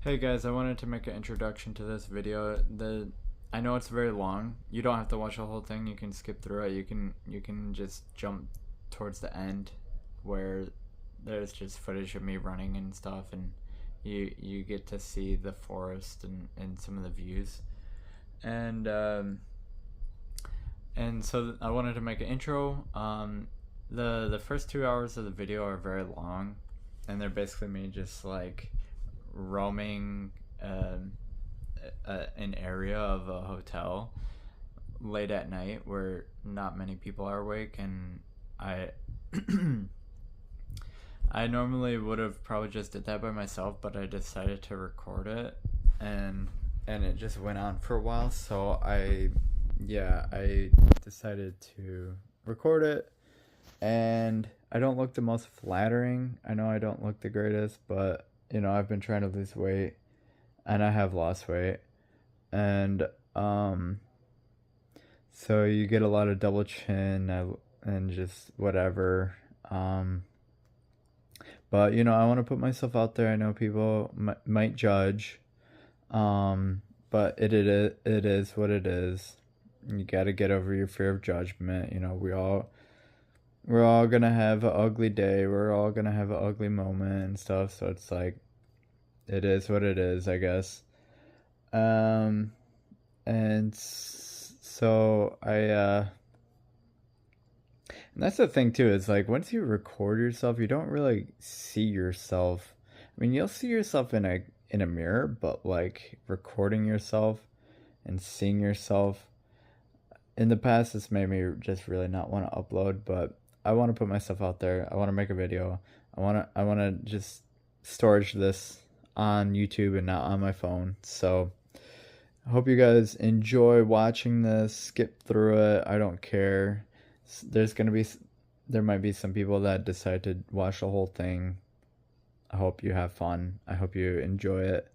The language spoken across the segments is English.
Hey guys, I wanted to make an introduction to this video. I know it's very long. You don't have to watch the whole thing. You can skip through it. You can just jump towards the end where there's just footage of me running and stuff, and you get to see the forest and some of the views. And so I wanted to make an intro. The first 2 hours of the video are very long, and they're basically me just like roaming an area of a hotel late at night where not many people are awake, and I I normally would have probably just did that by myself, but I decided to record it, and it just went on for a while, so I decided to record it. And I don't look the most flattering. I know I don't look the greatest, but I've been trying to lose weight, and I have lost weight, and so you get a lot of double chin and just whatever. But I want to put myself out there. I know people might judge, but it is what it is. You got to get over your fear of judgment. We're all gonna have an ugly day. We're all gonna have an ugly moment and stuff. So it's like, it is what it is, I guess. And so and that's the thing too, is like, once you record yourself, you don't really see yourself. I mean, you'll see yourself in a mirror, but like recording yourself and seeing yourself, in the past, it's made me just really not want to upload, but I want to put myself out there. I want to make a video. I want to just storage this on YouTube and not on my phone. So I hope you guys enjoy watching this. Skip through it. I don't care. There might be some people that decide to watch the whole thing. I hope you have fun. I hope you enjoy it.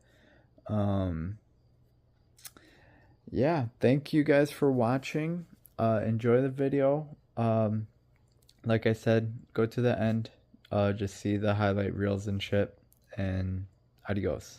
Yeah, thank you guys for watching. Enjoy the video. Like I said, go to the end. Just see the highlight reels and shit. And adios.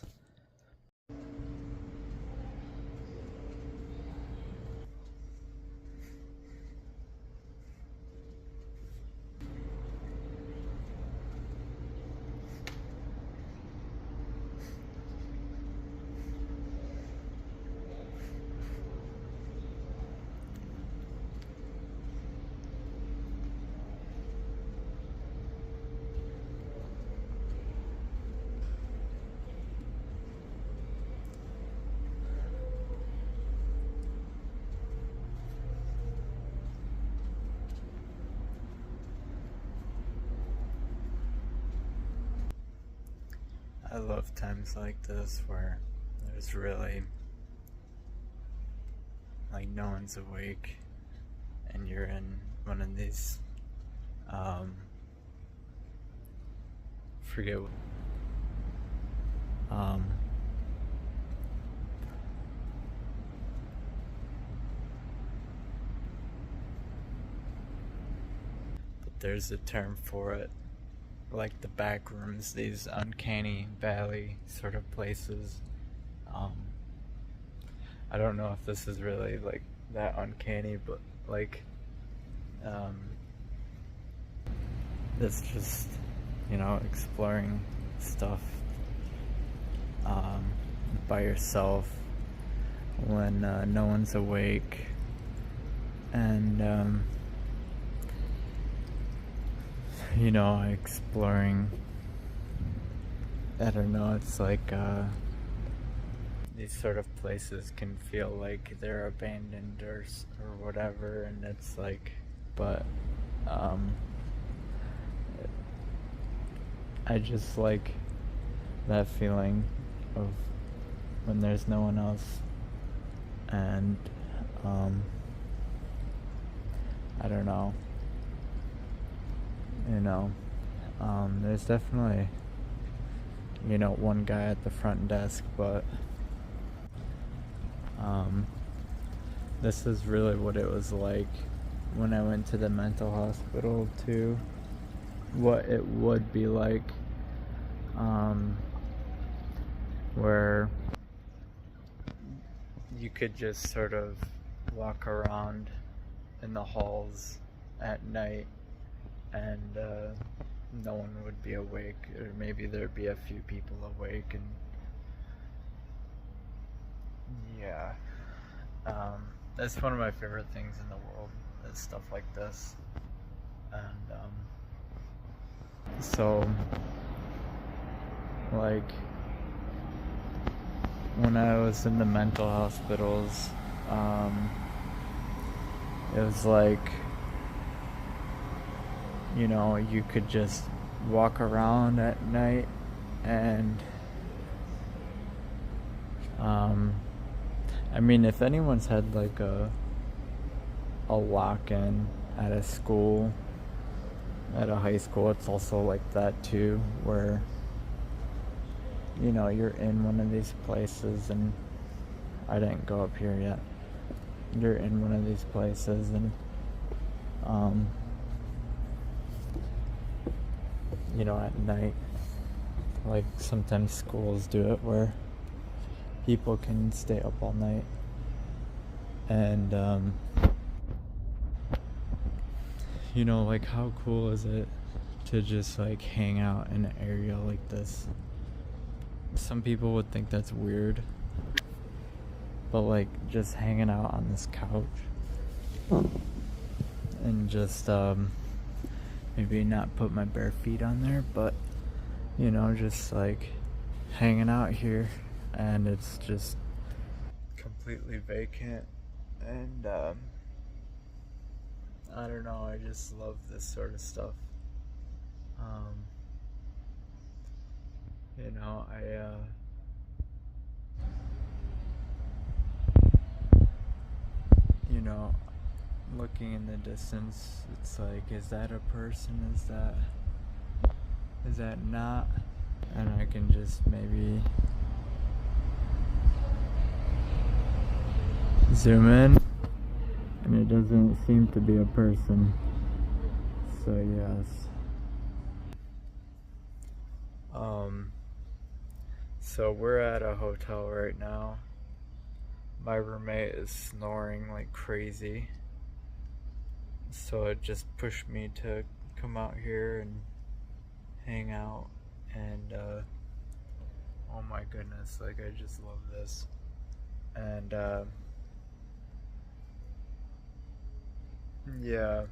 I love times like this where there's really, like, no one's awake, and you're in one of these, forget, but there's a term for it, like the back rooms, these uncanny valley sort of places. I don't know if this is really like that uncanny, but like, it's just, exploring stuff by yourself when no one's awake, and exploring, I don't know, it's like, these sort of places can feel like they're abandoned or whatever, and it's like, but I just like that feeling of when there's no one else, and I don't know. There's definitely, one guy at the front desk, but this is really what it was like when I went to the mental hospital too. What it would be like where you could just sort of walk around in the halls at night and no one would be awake, or maybe there'd be a few people awake, and yeah, that's one of my favorite things in the world, is stuff like this. And so like when I was in the mental hospitals, it was like, you could just walk around at night and I mean, if anyone's had like a lock-in at a school, at a high school, it's also like that too, where you're in one of these places, and I didn't go up here yet. You're in one of these places, and at night, like sometimes schools do it where people can stay up all night, and like, how cool is it to just like hang out in an area like this? Some people would think that's weird, but like just hanging out on this couch and just maybe not put my bare feet on there, but just like hanging out here, and it's just completely vacant, and I don't know, I just love this sort of stuff. Looking in the distance, it's like, is that a person? Is that not? And I can just maybe zoom in, and it doesn't seem to be a person. So yes. So we're at a hotel right now. My roommate is snoring like crazy, so it just pushed me to come out here and hang out, and oh my goodness, like, I just love this. And yeah,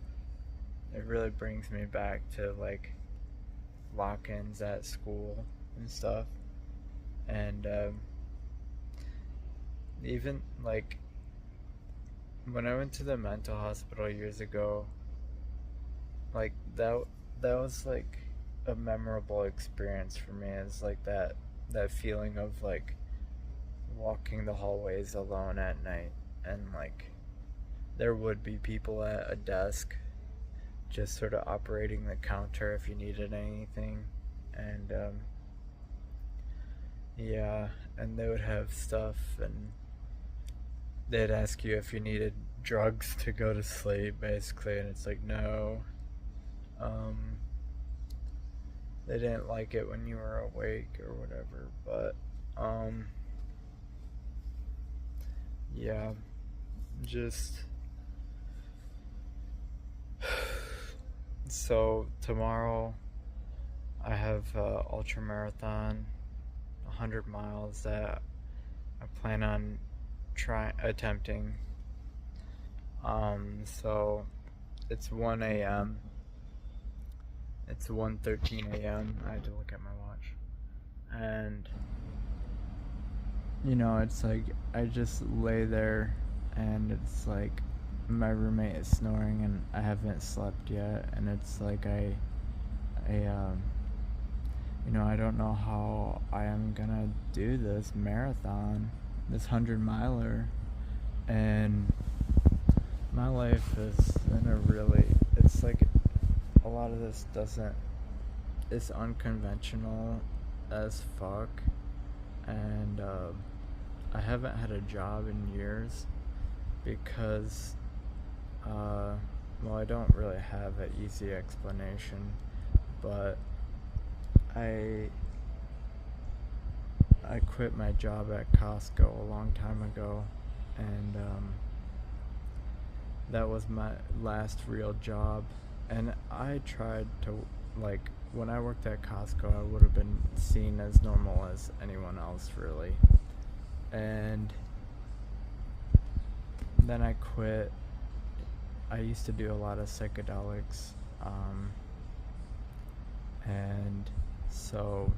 it really brings me back to like lock-ins at school and stuff. And even like when I went to the mental hospital years ago, like that was like a memorable experience for me. It's like that feeling of like walking the hallways alone at night, and like there would be people at a desk just sort of operating the counter if you needed anything, and yeah, and they would have stuff, and they'd ask you if you needed drugs to go to sleep, basically, and it's like, no. They didn't like it when you were awake or whatever, but yeah, just so tomorrow I have ultra marathon, 100 miles that I plan on attempting. So it's 1 a.m. It's 1:13 a.m. I had to look at my watch. And it's like I just lay there, and it's like my roommate is snoring and I haven't slept yet, and it's like I don't know how I am gonna do this marathon, this 100-miler, and my life is in a really, it's like a lot of this it's unconventional as fuck, and I haven't had a job in years because well, I don't really have an easy explanation, but I I quit my job at Costco a long time ago, and that was my last real job. And I tried to, like, when I worked at Costco, I would have been seen as normal as anyone else, really. And then I quit. I used to do a lot of psychedelics, and so,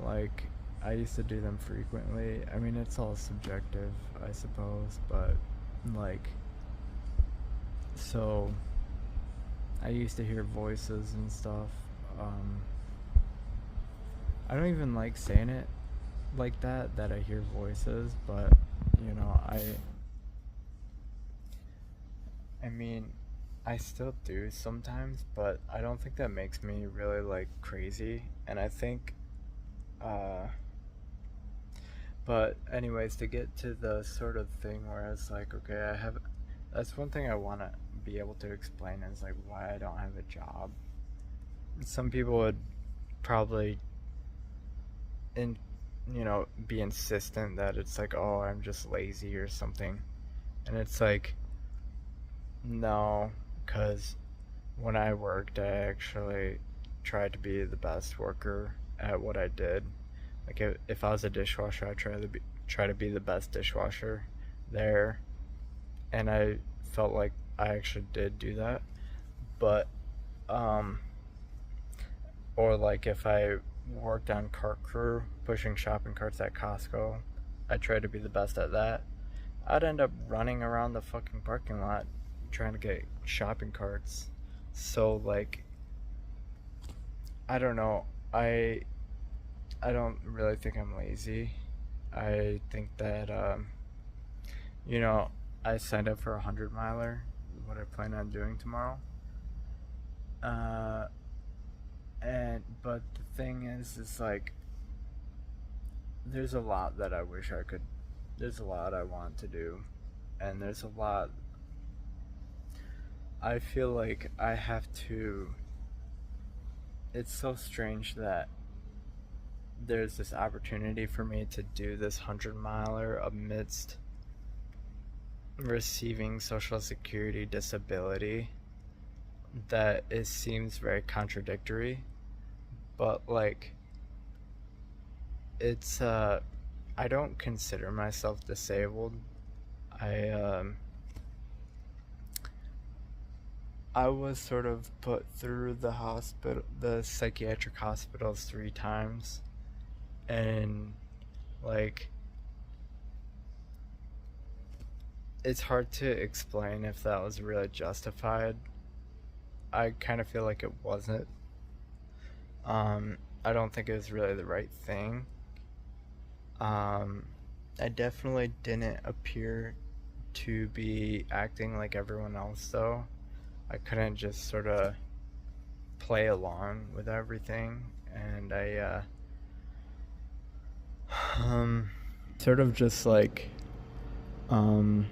like, I used to do them frequently. I mean, it's all subjective, I suppose, but, like, so I used to hear voices and stuff. Um, I don't even like saying it like that I hear voices, but, you know, I mean, I still do sometimes, but I don't think that makes me really, like, crazy. And I think, uh, but anyways, to get to the sort of thing where it's like, okay, that's one thing I want to be able to explain is like why I don't have a job. Some people would probably, in, be insistent that it's like, oh, I'm just lazy or something. And it's like, no, because when I worked, I actually tried to be the best worker at what I did. Like if I was a dishwasher, I try to be the best dishwasher there, and I felt like I actually did do that. But um, or like if I worked on cart crew pushing shopping carts at Costco, I tried to be the best at that. I'd end up running around the fucking parking lot trying to get shopping carts. So like I don't know. I don't really think I'm lazy. I think that you know, I signed up for a 100 miler, what I plan on doing tomorrow. Uh and but the thing is like there's a lot that I wish I could there's a lot I want to do, and there's a lot I feel like I have to. It's so strange that there's this opportunity for me to do this 100 miler amidst receiving Social Security disability, that it seems very contradictory, but like it's I don't consider myself disabled. I I was sort of put through the psychiatric hospitals 3 times, and like it's hard to explain if that was really justified. I kind of feel like it wasn't. I don't think it was really the right thing. Um, I definitely didn't appear to be acting like everyone else, though. I couldn't just sort of play along with everything, and I um, sort of just like um,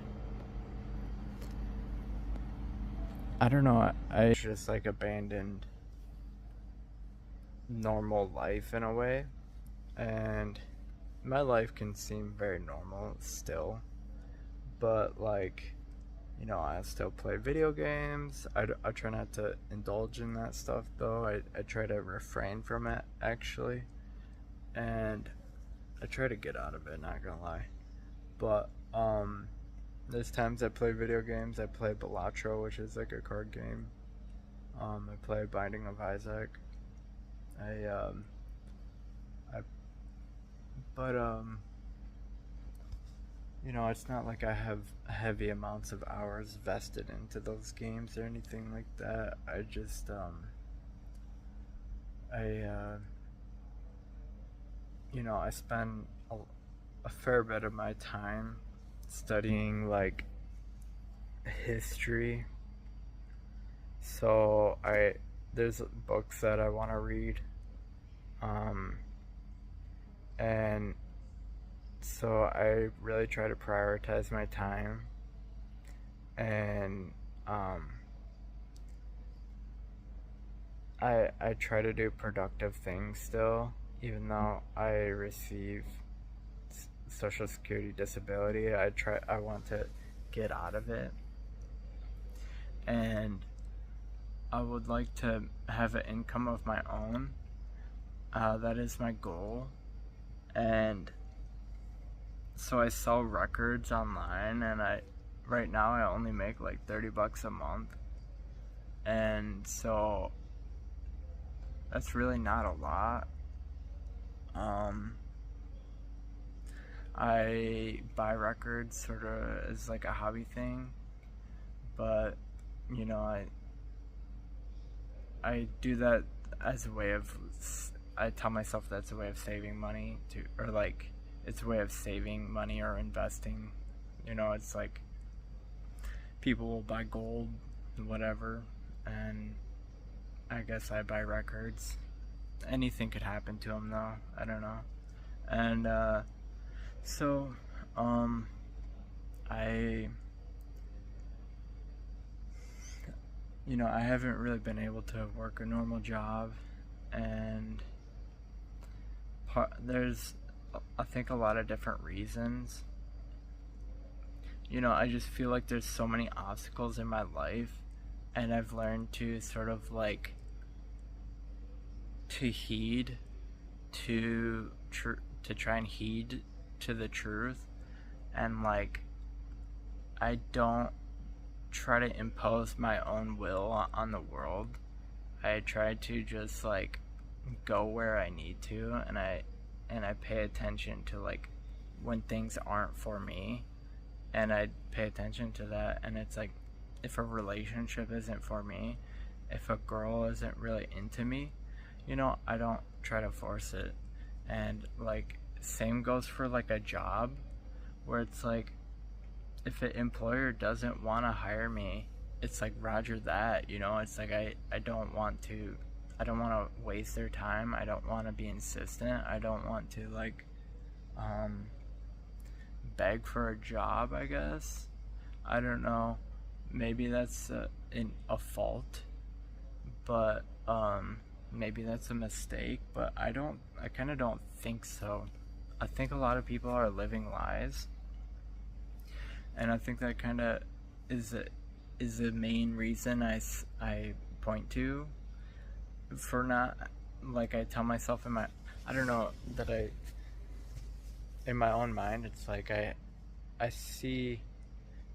I don't know. I just like abandoned normal life in a way, and my life can seem very normal still, but like, I still play video games. I try not to indulge in that stuff though. I try to refrain from it actually, and I try to get out of it, not gonna lie. But there's times I play video games. I play Balatro, which is like a card game. I play Binding of Isaac. I I but it's not like I have heavy amounts of hours vested into those games or anything like that. I just I I spend a fair bit of my time studying like history. So I there's books that I want to read, um, and so I really try to prioritize my time, and I try to do productive things still. even though I receive Social Security disability, I want to get out of it, and I would like to have an income of my own. That is my goal, and so I sell records online, and right now I only make like $30 a month, and so that's really not a lot. Um, I buy records sort of as like a hobby thing, but you know, I do that as a way of, I tell myself that's a way of saving money to, or like it's a way of saving money or investing. You know, it's like people will buy gold, whatever, and I guess I buy records. Anything could happen to them though. I don't know. And so um I I haven't really been able to work a normal job, and there's, I think, a lot of different reasons. I just feel like there's so many obstacles in my life, and I've learned to sort of like to heed to try and heed to the truth, and like I don't try to impose my own will on the world. I try to just like go where I need to, and I pay attention to like when things aren't for me, and I pay attention to that. And it's like, if a relationship isn't for me, if a girl isn't really into me, I don't try to force it. And like same goes for like a job, where it's like, if an employer doesn't want to hire me, it's like, roger that. It's like I don't want to waste their time. I don't want to be insistent. I don't want to like beg for a job, I guess. I don't know. Maybe that's a fault, but maybe that's a mistake, but I kind of don't think so. I think a lot of people are living lies, and I think that kind of is the main reason I point to for not, like, I tell myself I don't know, that in my own mind, it's like I see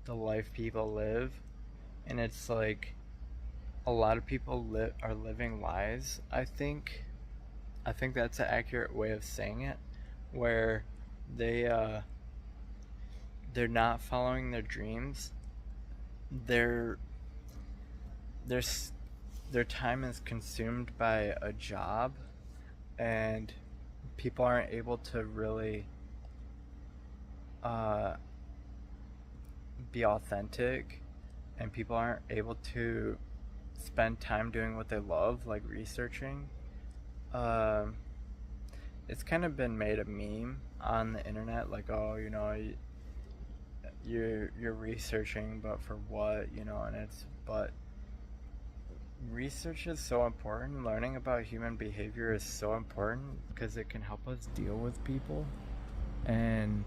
the life people live, and it's like a lot of people are living lies. I think that's an accurate way of saying it, where they they're not following their dreams. Their their their time is consumed by a job, and people aren't able to really uh, be authentic, and people aren't able to spend time doing what they love, like researching. Um, it's kind of been made a meme on the internet, like, oh, you're researching, but for what, and it's, but research is so important. Learning about human behavior is so important because it can help us deal with people. And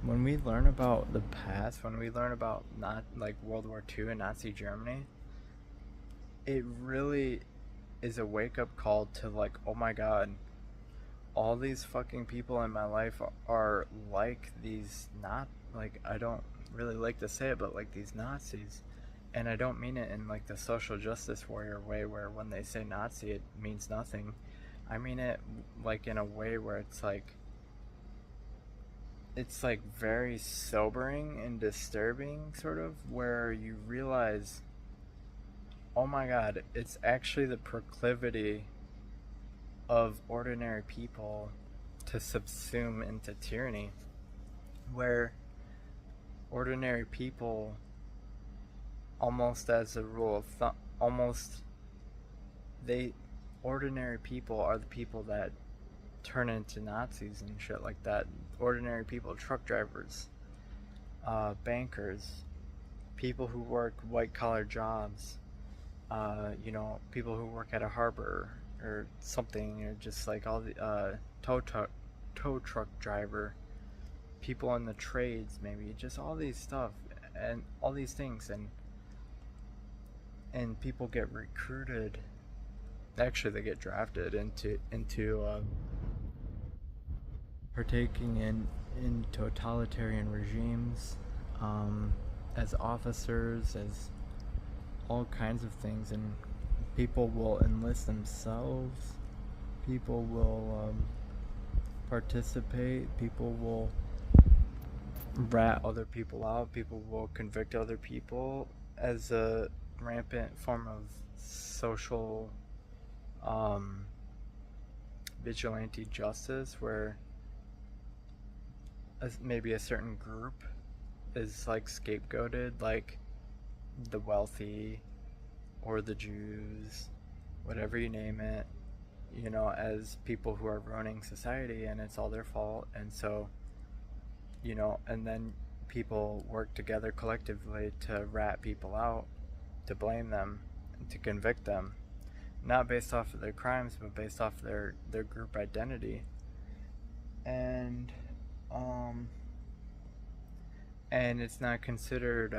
when we learn about the past, when we learn about not like World War II and Nazi Germany, it really is a wake up call to like, oh my god, all these fucking people in my life are like these, not like, I don't really like to say it, but like these Nazis. And I don't mean it in like the social justice warrior way, where when they say Nazi it means nothing. I mean it like in a way where it's like very sobering and disturbing, sort of, where you realize, oh my god, it's actually the proclivity of ordinary people to subsume into tyranny, where ordinary people, almost as a rule of thumb, they ordinary people are the people that turn into Nazis and shit like that. Ordinary people, truck drivers, bankers, people who work white collar jobs, people who work at a harbor or something, or just like all the tow truck driver, people in the trades, maybe just all these stuff and all these things, and people get recruited. Actually, they get drafted into partaking in totalitarian regimes, as officers, as all kinds of things, and people will enlist themselves. People will participate. People will rat other people out. People will convict other people as a rampant form of social vigilante justice, where maybe a certain group is like scapegoated, like the wealthy or the Jews, whatever you name it, as people who are ruining society, and it's all their fault. And so, and then people work together collectively to rat people out, to blame them, and to convict them, not based off of their crimes, but based off their group identity. And it's not considered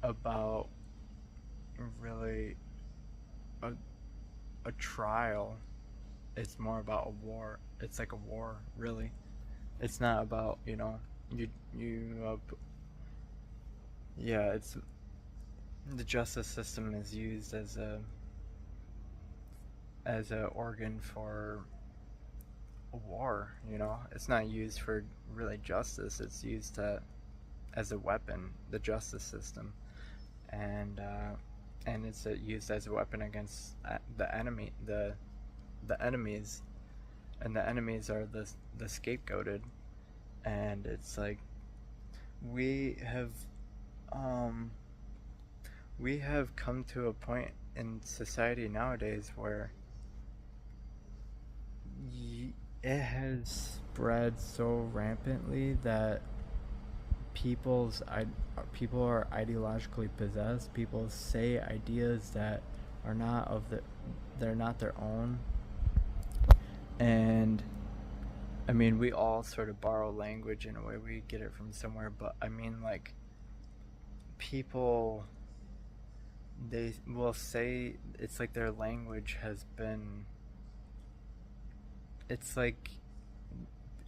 about really a trial. It's more about a war. It's like a war, really. It's not about, it's the justice system is used as a organ for a war. It's not used for really justice. It's used as a weapon, the justice system, and it's used as a weapon against the enemy, the enemies, and the enemies are the scapegoated. And it's like we have come to a point in society nowadays where it has spread so rampantly that people are ideologically possessed. People say ideas that are not they're not their own. And I mean, we all sort of borrow language in a way. We get it from somewhere, but I mean, like, people, they will say it's like their language has been, it's like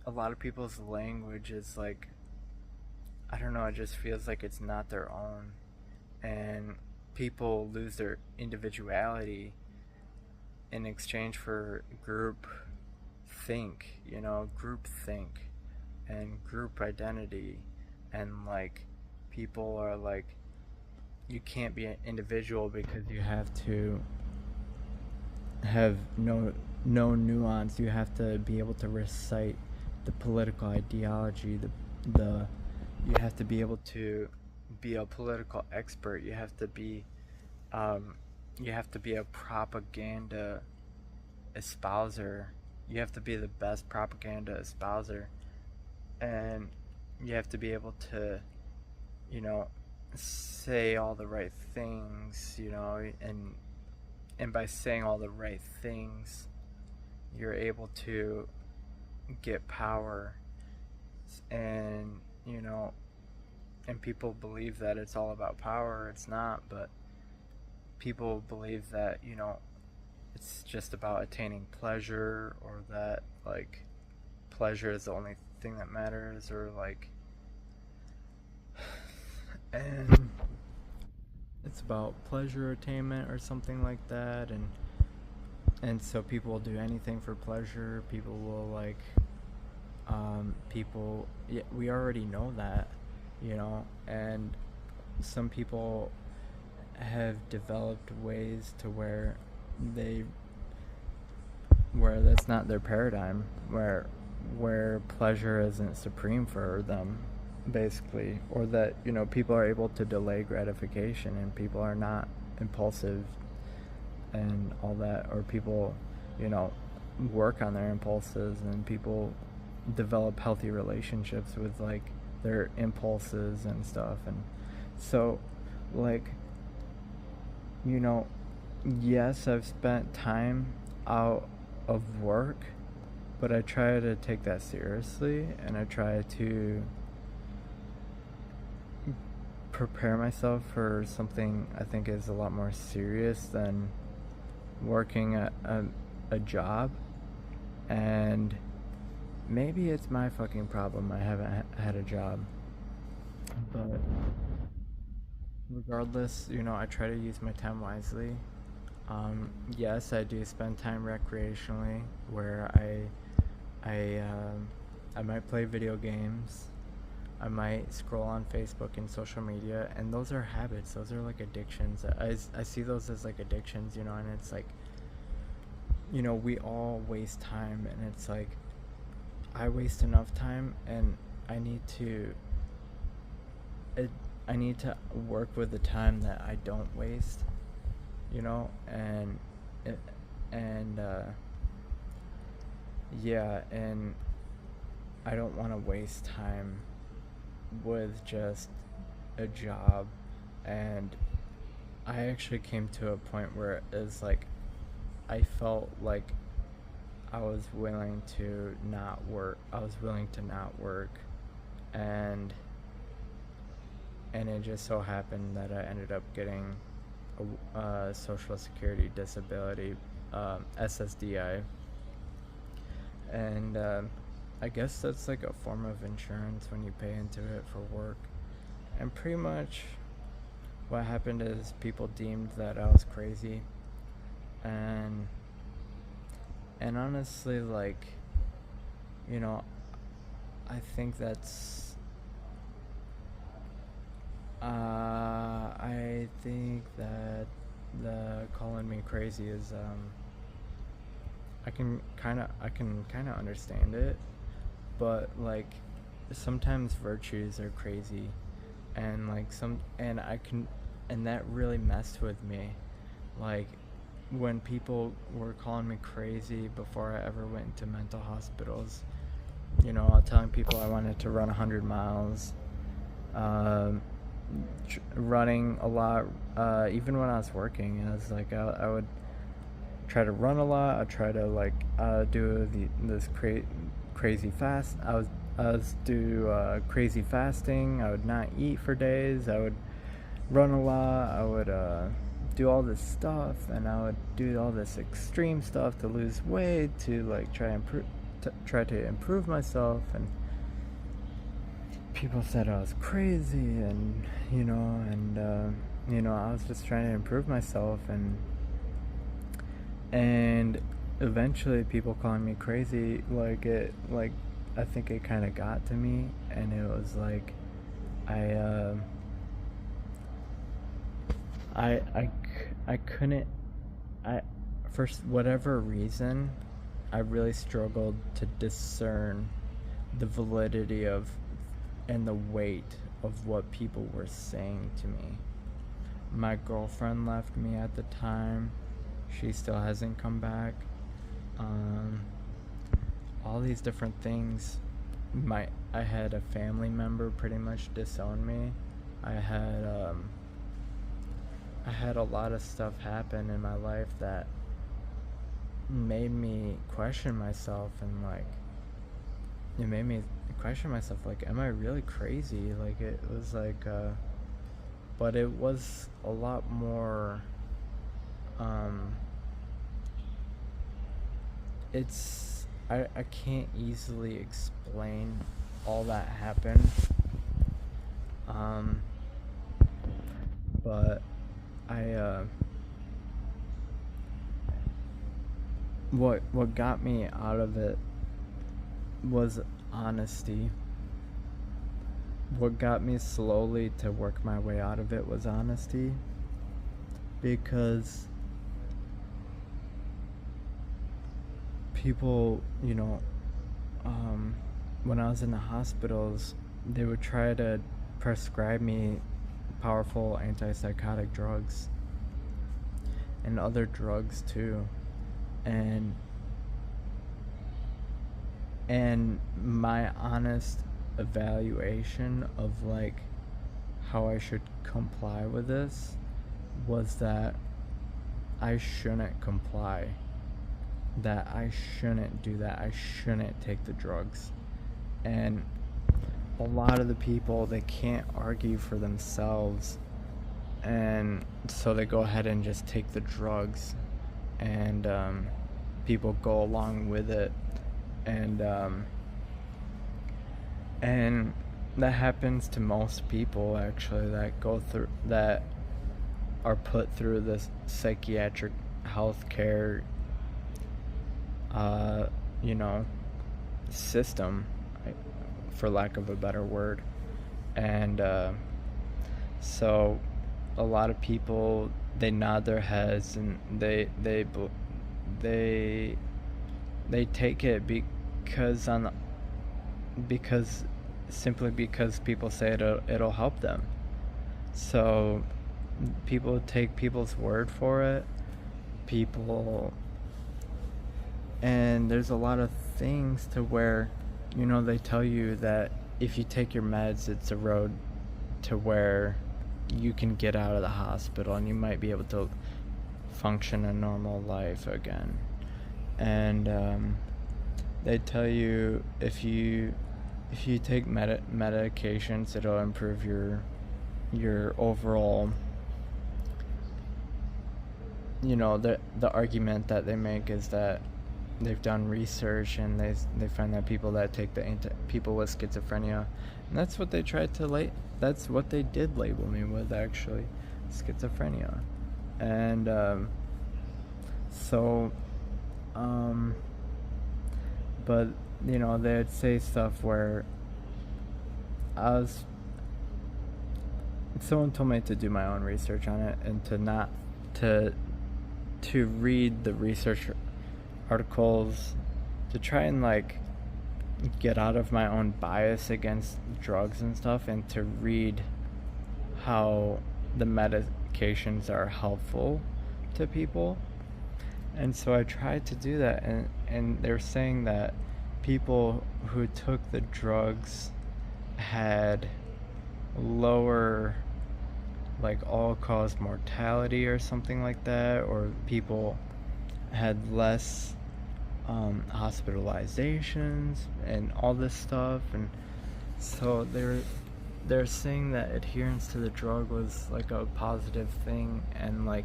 a lot of people's language is like, I don't know, it just feels like it's not their own. And people lose their individuality in exchange for group think, and group identity. And like, people are like, you can't be an individual because you have to have no nuance. You have to be able to recite the political ideology, you have to be able to be a political expert. You have to be a propaganda espouser. You have to be the best propaganda espouser, and you have to be able to, say all the right things, and by saying all the right things, you're able to get power. And and people believe that it's all about power. It's not. But people believe that it's just about attaining pleasure, or that like pleasure is the only thing that matters, or like, and it's about pleasure attainment or something like that. And so people will do anything for pleasure. People will like we already know that, and some people have developed ways to where that's not their paradigm, where pleasure isn't supreme for them, basically, or that people are able to delay gratification, and people are not impulsive and all that, or people work on their impulses, and people develop healthy relationships with like their impulses and stuff. And so like Yes, I've spent time out of work, but I try to take that seriously and I try to prepare myself for something I think is a lot more serious than working at a job. And maybe it's my fucking problem I haven't had a job. But regardless, I try to use my time wisely. Yes, I do spend time recreationally where I might play video games. I might scroll on Facebook and social media, and those are habits. Those are like addictions. I see those as like addictions, and it's like, we all waste time, and it's like, I waste enough time, and I need to, it, I need to work with the time that I don't waste, and, it, and, yeah, and I don't want to waste time with just a job. And I actually came to a point where it was like I felt like I was willing to not work. I was willing to not work, and it just so happened that I ended up getting a Social Security disability, SSDI, and I guess that's like a form of insurance when you pay into it for work. And pretty much what happened is people deemed that I was crazy, and honestly, like, I think that's I think that the calling me crazy is I can kind of understand it, but like sometimes virtues are crazy, and like and that really messed with me. Like when people were calling me crazy before I ever went into mental hospitals, telling people I wanted to run 100 miles, um, running a lot, even when I was working. I was like, I would try to run a lot. I try to like do this crazy fast. I was do crazy fasting. I would not eat for days. I would run a lot. I would do all this stuff, and I would do all this extreme stuff to lose weight, to like try to improve myself. And people said I was crazy, and I was just trying to improve myself, and eventually people calling me crazy, I think it kind of got to me, and it was like I I I I couldn't I for whatever reason I really struggled to discern the validity of and the weight of what people were saying to me. My girlfriend left me at the time. She still hasn't come back. Um, all these different things. I had a family member pretty much disown me. I had I had a lot of stuff happen in my life that made me question myself, and like it made me question myself, like, am I really crazy? Like it was like but it was a lot more um it's I can't easily explain all that happened, um but I what got me out of it was honesty. What got me slowly to work my way out of it was honesty, because people, when I was in the hospitals, they would try to prescribe me powerful antipsychotic drugs and other drugs too. And my honest evaluation of like how I should comply with this was that I shouldn't comply, that I shouldn't do that, I shouldn't take the drugs. And a lot of the people, they can't argue for themselves, and so they go ahead and just take the drugs, and people go along with it, and and that happens to most people actually, that go through, that are put through this psychiatric healthcare you know, system, for lack of a better word. And so a lot of people, they nod their heads, and they take it because simply because people say it'll help them. So people take people's word for it. People, and there's a lot of things to where, you know, they tell you that if you take your meds, it's a road to where you can get out of the hospital and you might be able to function a normal life again. And they tell you if you take medications, it'll improve your overall, you know, the argument that they make is that they've done research, and they find that people that take people with schizophrenia, and that's what they tried to that's what they did label me with, actually, schizophrenia. And but you know, they'd say stuff where someone told me to do my own research on it, and to read the research articles, to try and like get out of my own bias against drugs and stuff, and to read how the medications are helpful to people. And so I tried to do that, and they're saying that people who took the drugs had lower, like, all-cause mortality or something like that, or people had less hospitalizations and all this stuff. And so they're saying that adherence to the drug was like a positive thing, and like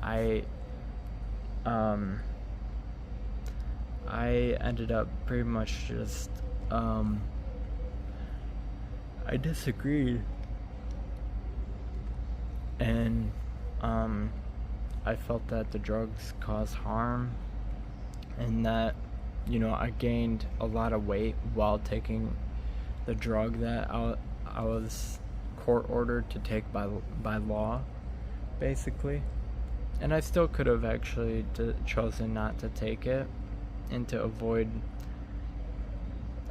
I ended up pretty much just I disagreed, and I felt that the drugs cause harm, and that, you know, I gained a lot of weight while taking the drug that I was court ordered to take by law, basically. And I still could have actually chosen not to take it, and to avoid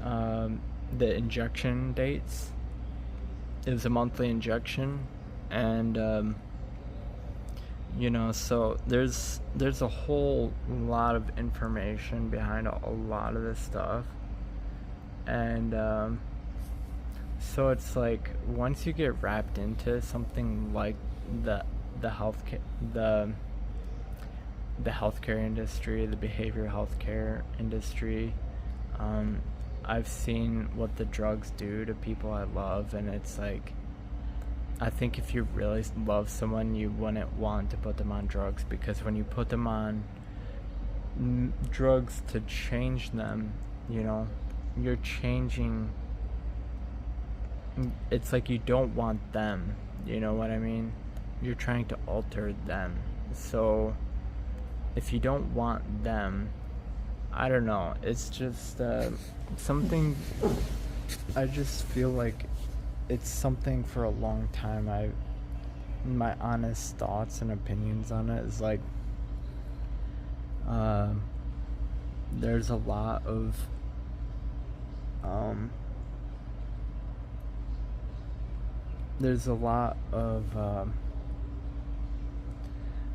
the injection dates. It was a monthly injection, and you know, so there's a whole lot of information behind a lot of this stuff. And so it's like, once you get wrapped into something like the healthcare industry, the behavioral healthcare industry, I've seen what the drugs do to people I love, and it's like, I think if you really love someone, you wouldn't want to put them on drugs, because when you put them on drugs to change them, you know, you're changing. It's like you don't want them, you know what I mean? You're trying to alter them. So if you don't want them, I don't know, it's just something. I just feel like it's something for a long time. My honest thoughts and opinions on it is like, there's a lot of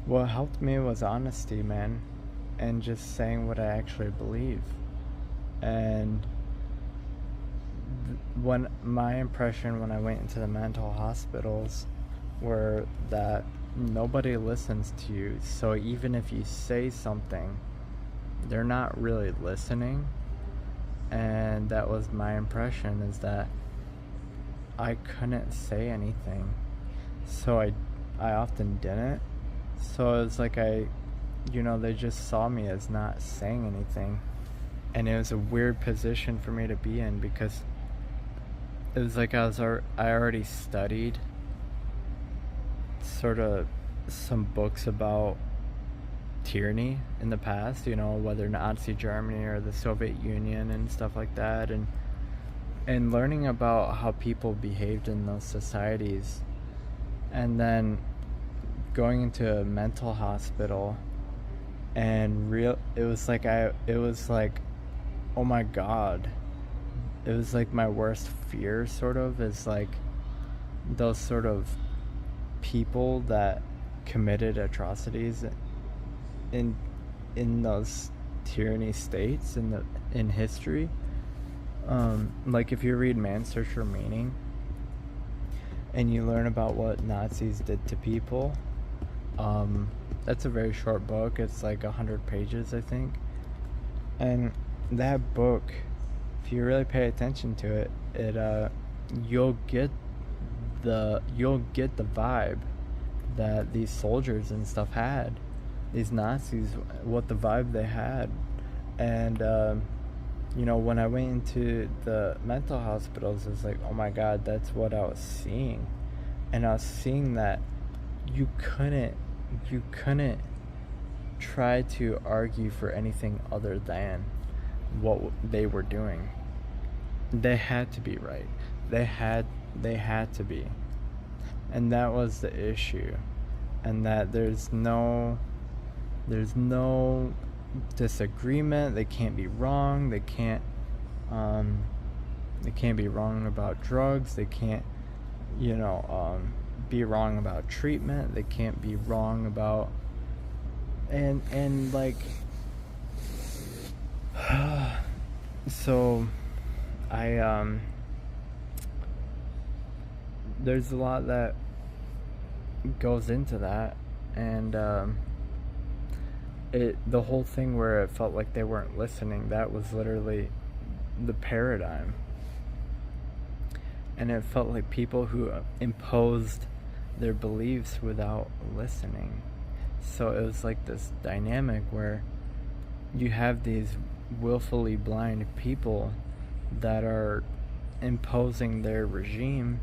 what helped me was honesty, man, and just saying what I actually believe. And when my impression when I went into the mental hospitals were that nobody listens to you. So even if you say something, they're not really listening. And that was my impression, is that I couldn't say anything. So I often didn't. So it's like they just saw me as not saying anything. And it was a weird position for me to be in, because it was like I already studied sort of some books about tyranny in the past, whether Nazi Germany or the Soviet Union and stuff like that, and learning about how people behaved in those societies, and then going into a mental hospital, and it was like oh my god, it was like my worst fear, sort of, is like those sort of people that committed atrocities in those tyranny states in history. Like if you read Man's Search for Meaning and you learn about what Nazis did to people, that's a very short book. It's like 100 pages, I think. And that book, if you really pay attention to it, you'll get the vibe that these soldiers and stuff had, these Nazis, what the vibe they had. And when I went into the mental hospitals, it's like, oh my god, that's what I was seeing. And I was seeing that you couldn't try to argue for anything other than what they were doing. They had to be right. They had to be. And that was the issue. And that there's no disagreement. They can't be wrong. They can't be wrong about drugs. They can't be wrong about treatment. They can't be wrong about and like so there's a lot that goes into that. And the whole thing where it felt like they weren't listening, that was literally the paradigm. And it felt like people who imposed their beliefs without listening. So it was like this dynamic where you have these willfully blind people that are imposing their regime,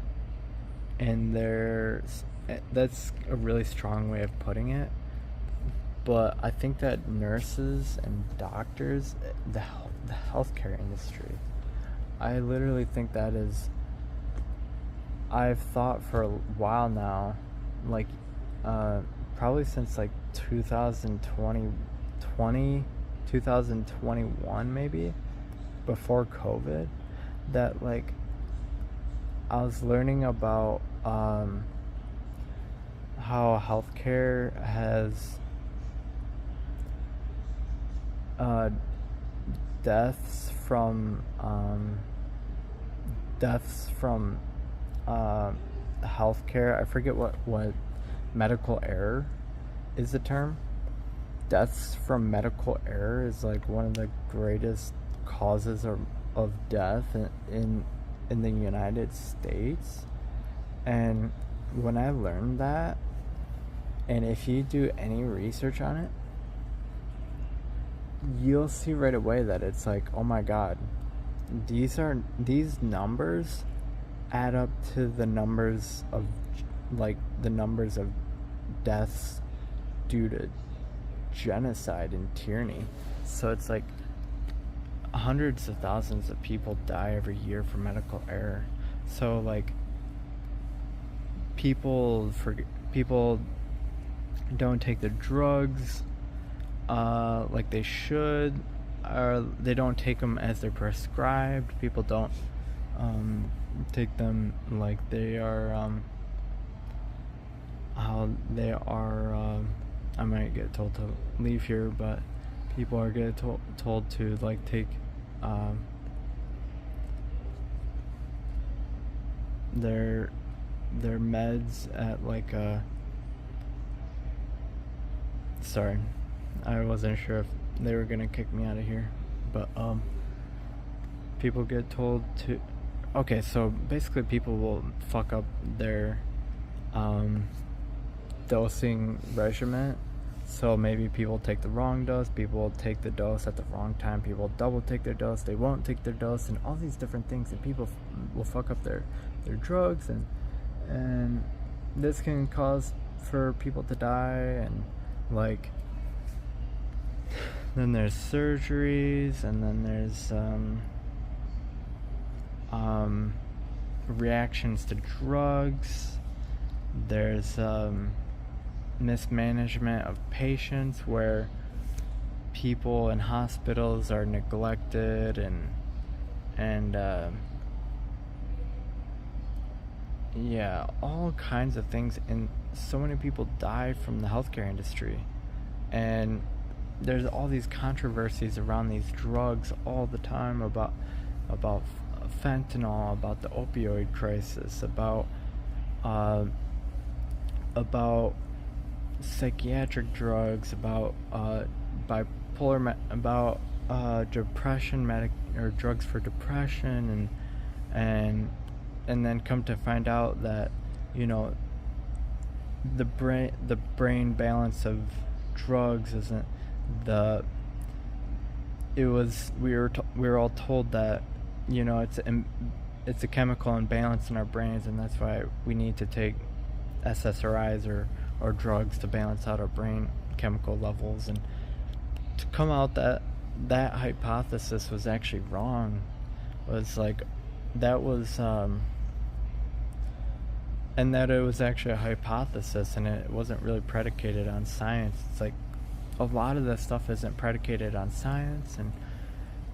and that's a really strong way of putting it. But I think that nurses and doctors, the healthcare industry, I literally think that is, I've thought for a while now, like probably since like 2021 maybe, before COVID, that like I was learning about how healthcare has deaths from healthcare. I forget what medical error is the term. Deaths from medical error is like one of the greatest causes of death in the United States. And when I learned that, and if you do any research on it, you'll see right away that it's like, oh my god, these numbers add up to the numbers of deaths due to genocide and tyranny. So it's like hundreds of thousands of people die every year from medical error. So like people don't take the drugs like they should, or they don't take them as they're prescribed. People don't take them like they are how they are. I might get told to leave here, but people are getting told to like take their meds at like a Sorry, I wasn't sure if they were gonna kick me out of here, but people get told to. Okay, so basically, people will fuck up their dosing regimen. So maybe people take the wrong dose, people will take the dose at the wrong time, people double take their dose, they won't take their dose, and all these different things, and people will fuck up their drugs, and this can cause for people to die, and like then there's surgeries, and then there's reactions to drugs, there's mismanagement of patients where people in hospitals are neglected, and yeah, all kinds of things, and so many people die from the healthcare industry, and there's all these controversies around these drugs all the time about fentanyl, about the opioid crisis, about psychiatric drugs, about bipolar, about depression or drugs for depression, and then come to find out that, you know, the brain balance of drugs isn't we were all told that, you know, it's a chemical imbalance in our brains, and that's why we need to take SSRIs or drugs to balance out our brain chemical levels, and to come out that hypothesis was actually wrong, was like that was and that it was actually a hypothesis and it wasn't really predicated on science. It's like a lot of this stuff isn't predicated on science,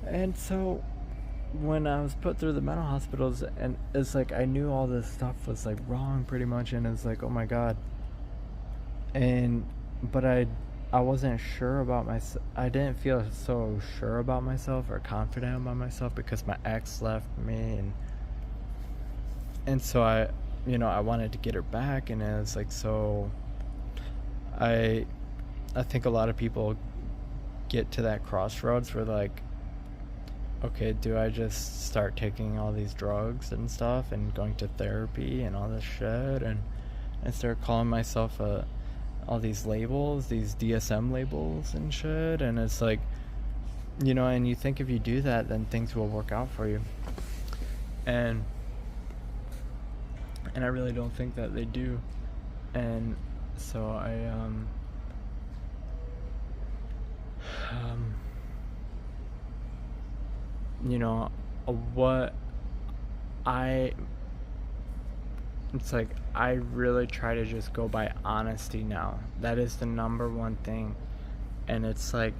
and so when I was put through the mental hospitals, and it's like I knew all this stuff was like wrong pretty much, and it's like, oh my god. But I wasn't sure about myself. I didn't feel so sure about myself or confident about myself because my ex left me, and so I wanted to get her back, and it was like, so I think a lot of people get to that crossroads where like, okay, do I just start taking all these drugs and stuff and going to therapy and all this shit, and start calling myself all these labels, these DSM labels and shit, and it's like, you know, and you think if you do that, then things will work out for you, and I really don't think that they do, and so you know, it's like I really try to just go by honesty now. That is the number one thing, and it's like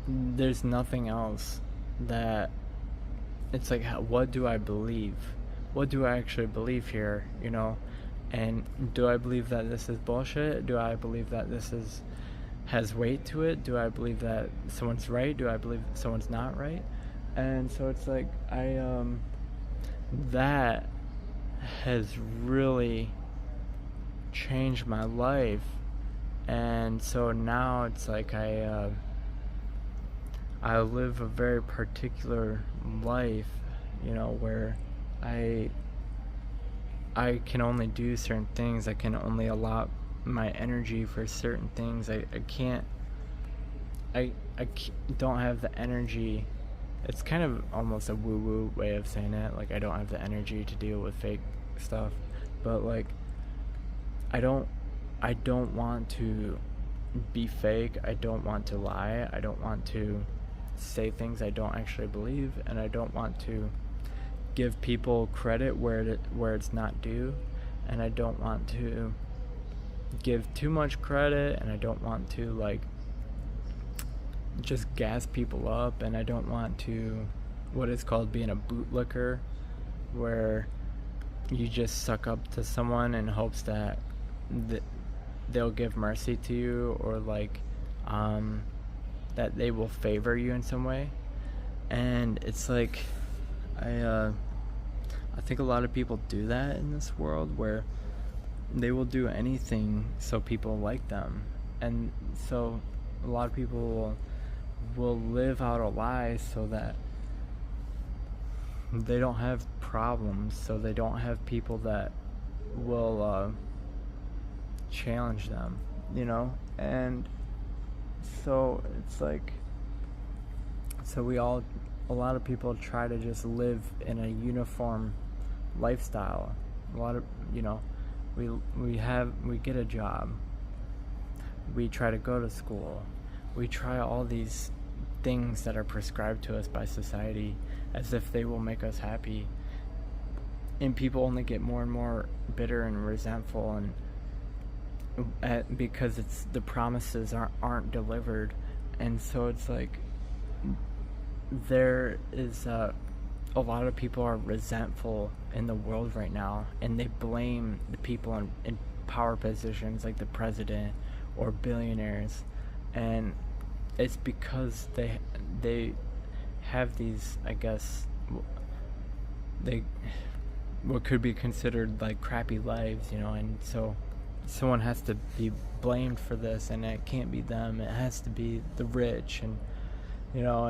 there's nothing else. That it's like, what do I believe? What do I actually believe here, you know? And do I believe that this is bullshit? Do I believe that this has weight to it? Do I believe that someone's right? Do I believe someone's not right? And so it's like that has really changed my life, and so now it's like I live a very particular life, you know, where I can only do certain things. I can only allot my energy for certain things. I don't have the energy. It's kind of almost a woo-woo way of saying it. Like, I don't have the energy to deal with fake stuff, but like I don't want to be fake. I don't want to lie. I don't want to say things I don't actually believe, and I don't want to give people credit where it's not due, and I don't want to give too much credit, and I don't want to like just gas people up, and I don't want to what is called being a bootlicker, where you just suck up to someone in hopes that they'll give mercy to you, or like that they will favor you in some way. And it's like I think a lot of people do that in this world, where they will do anything so people like them, And so a lot of people will live out a lie so that they don't have problems, so they don't have people that will challenge them, you know? And so it's like, so a lot of people try to just live in a uniform lifestyle. A lot of, you know, we get a job, we try to go to school, we try all these things that are prescribed to us by society as if they will make us happy, and people only get more and more bitter and resentful, and because it's the promises aren't delivered. And so it's like there is a lot of people are resentful in the world right now, and they blame the people in power positions like the president or billionaires, and it's because they have these, I guess, they what could be considered like crappy lives, you know. And so someone has to be blamed for this, and it can't be them, it has to be the rich. And you know,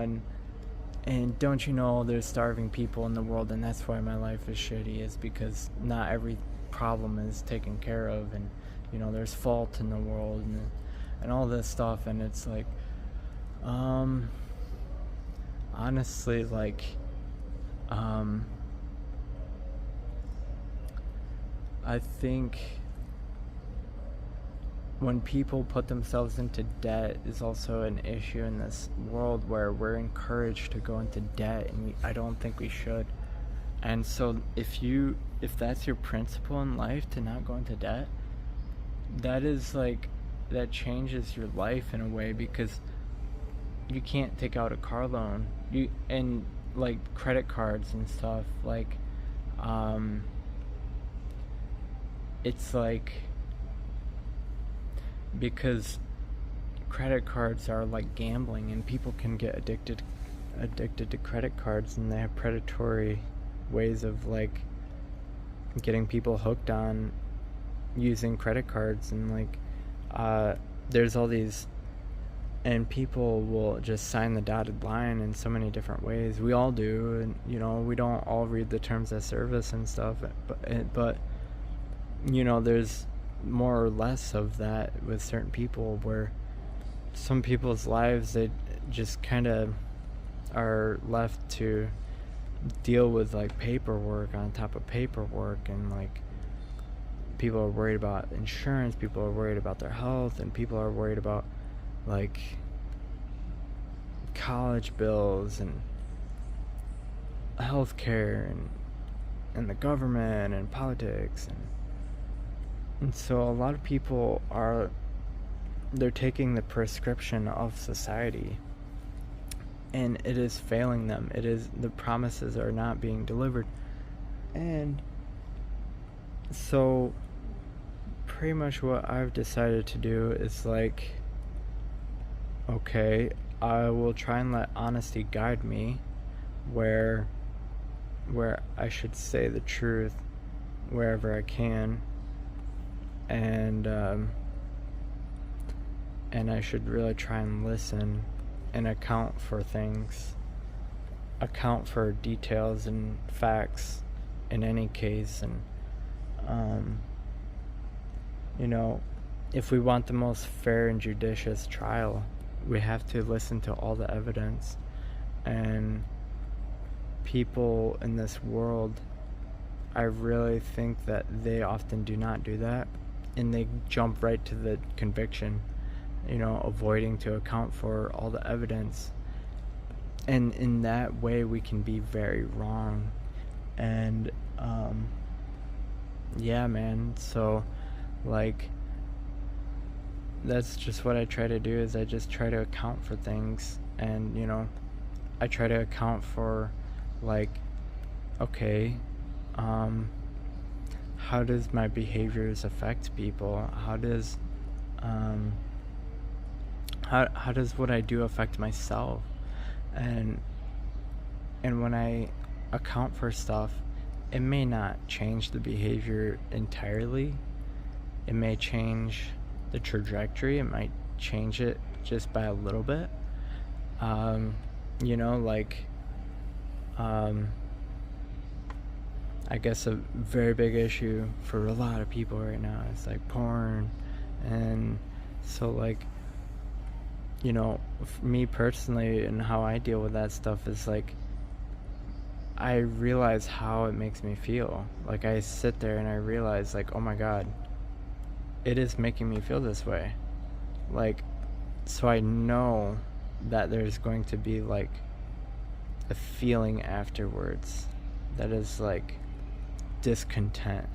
and don't you know there's starving people in the world, and that's why my life is shitty, is because not every problem is taken care of, and you know, there's fault in the world, and all this stuff. And it's like, honestly, like, I think when people put themselves into debt is also an issue in this world, where we're encouraged to go into debt, and I don't think we should. And so if that's your principle in life, to not go into debt, that is like, that changes your life in a way, because you can't take out a car loan, and like credit cards and stuff, like it's like, because credit cards are like gambling, and people can get addicted to credit cards, and they have predatory ways of like getting people hooked on using credit cards. And like there's all these, and people will just sign the dotted line in so many different ways. We all do, and you know, we don't all read the terms of service and stuff, but you know, there's more or less of that with certain people, where some people's lives, they just kind of are left to deal with like paperwork on top of paperwork, and like people are worried about insurance, people are worried about their health, and people are worried about like college bills and healthcare and the government and politics, and so a lot of people they're taking the prescription of society, and it is failing them. The promises are not being delivered. And so pretty much what I've decided to do is like, okay, I will try and let honesty guide me, where I should say the truth wherever I can, and I should really try and listen and account for things, account for details and facts in any case. And you know, if we want the most fair and judicious trial, we have to listen to all the evidence. And people in this world, I really think that they often do not do that, and they jump right to the conviction, you know, avoiding to account for all the evidence. And in that way, we can be very wrong. And yeah, man, so like, that's just what I try to do, is I just try to account for things. And you know, I try to account for like, okay, how does my behaviors affect people? How does what I do affect myself? And when I account for stuff, it may not change the behavior entirely. It may change the trajectory. It might change it just by a little bit. You know, like, I guess a very big issue for a lot of people right now is like porn. And so, like, you know, for me personally, and how I deal with that stuff is like, I realize how it makes me feel. Like, I sit there and I realize, like, oh my god, it is making me feel this way. Like, so I know that there's going to be like a feeling afterwards that is like discontent,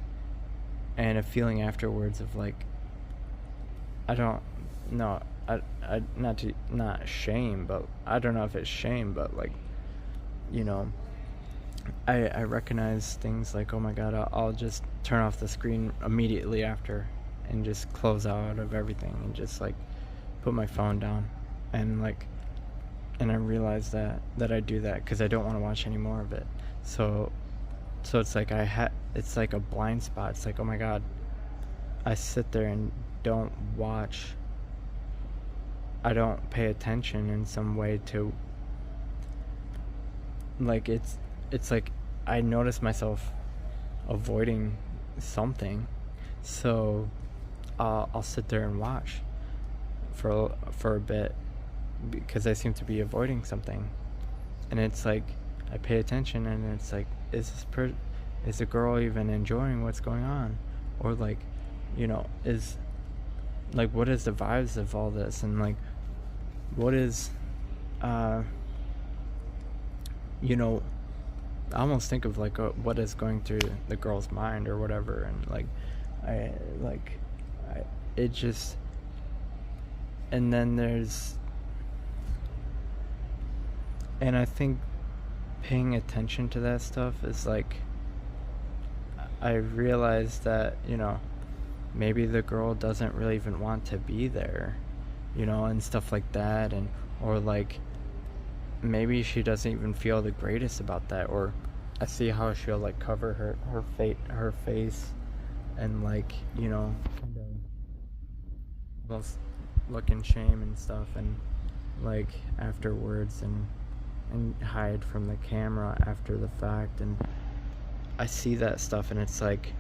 and a feeling afterwards of like, I don't know, I not shame, but I don't know if it's shame, but like, you know, I recognize things like, oh my god, I'll just turn off the screen immediately after and just close out of everything and just like put my phone down, and like, and I realize that I do that because I don't want to watch any more of it. So it's like it's like a blind spot. It's like, oh my god, I sit there and don't watch. I don't pay attention in some way to, like, it's like I notice myself avoiding something, so I'll sit there and watch for a bit because I seem to be avoiding something, and it's like I pay attention, and it's like, is the girl even enjoying what's going on, or like, you know, is like, what is the vibes of all this, and like, what is you know, I almost think of like what is going through the girl's mind or whatever, and like I it just, and then there's, and I think paying attention to that stuff is like, I realize that, you know, maybe the girl doesn't really even want to be there, you know, and stuff like that, and or like maybe she doesn't even feel the greatest about that, or I see how she'll like cover her face and like, you know, kind of almost look in shame and stuff, and like afterwards, and hide from the camera after the fact, and I see that stuff, and it's like,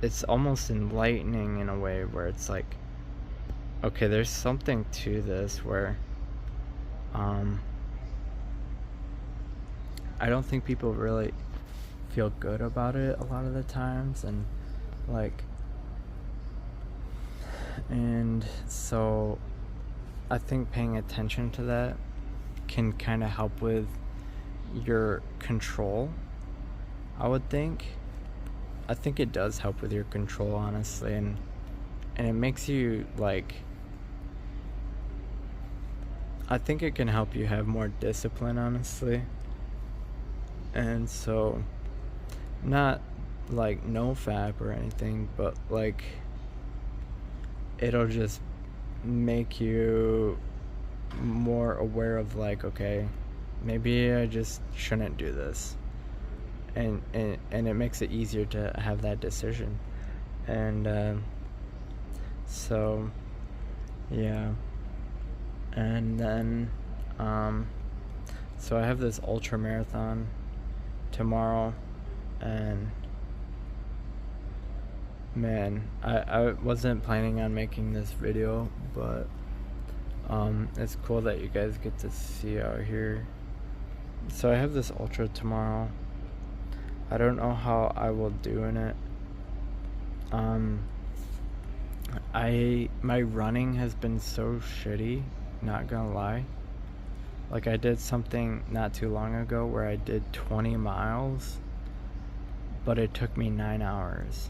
it's almost enlightening in a way where it's like, okay, there's something to this where I don't think people really feel good about it a lot of the times, and like, and so I think paying attention to that can kind of help with your control, I would think. I think it does help with your control, honestly, and it makes you like, I think it can help you have more discipline, honestly. And so, not like no fap or anything, but like, it'll just make you more aware of like, okay, maybe I just shouldn't do this, and it makes it easier to have that decision. And so yeah, and then so I have this ultra marathon tomorrow, and man, I wasn't planning on making this video, but it's cool that you guys get to see out here. So I have this ultra tomorrow. I don't know how I will do in it. My running has been so shitty, not gonna lie. Like, I did something not too long ago where I did 20 miles, but it took me 9 hours.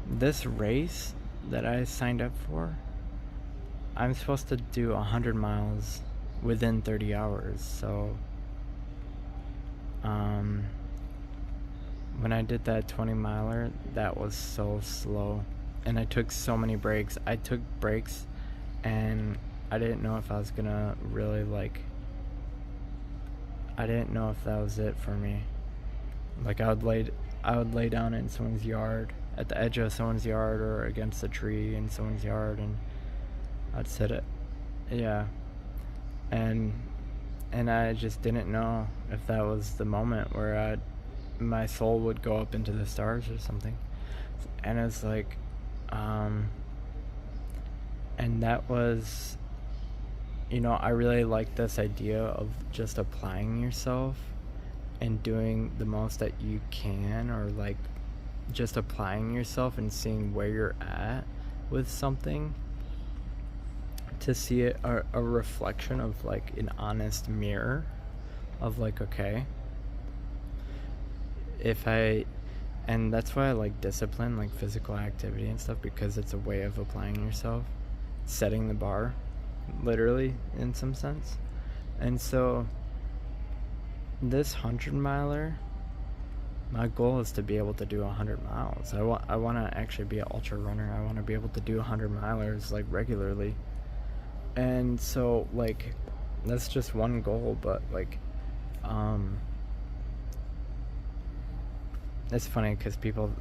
This race that I signed up for, I'm supposed to do 100 miles within 30 hours. So when I did that 20 miler, that was so slow, and I took so many breaks. I took breaks, and I didn't know if I was gonna really like, I didn't know if that was it for me. Like, I would lay down in someone's yard, at the edge of someone's yard, or against a tree in someone's yard, and I'd sit it. Yeah. And I just didn't know if that was the moment where my soul would go up into the stars or something. And it's like, and that was, I really like this idea of just applying yourself and doing the most that you can, or like just applying yourself and seeing where you're at with something, to see it a reflection of like an honest mirror of like, okay, if I and that's why I like discipline, like physical activity and stuff, because it's a way of applying yourself, setting the bar, literally, in some sense. And so this 100-miler, my goal is to be able to do 100 miles. I want to actually be an ultra runner. I want to be able to do 100 milers like regularly. And so like that's just one goal, but like it's funny because people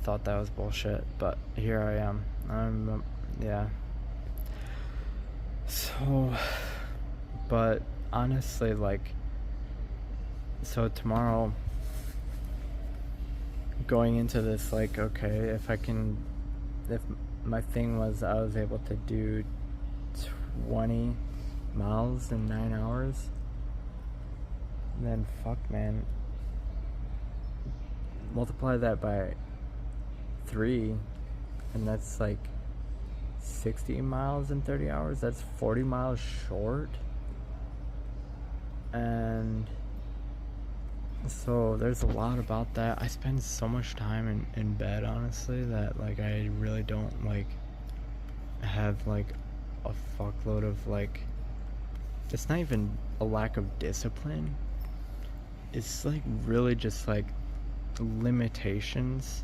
thought that was bullshit, but here I am. Yeah. So, but honestly, like, so tomorrow, going into this, like, okay, if my thing was I was able to do 20 miles in 9 hours, then fuck, man, multiply that by 3, and that's like 60 miles in 30 hours. That's 40 miles short. And so there's a lot about that. I spend so much time in bed, honestly, that like I really don't like have like a fuckload of like, it's not even a lack of discipline. It's like really just like limitations,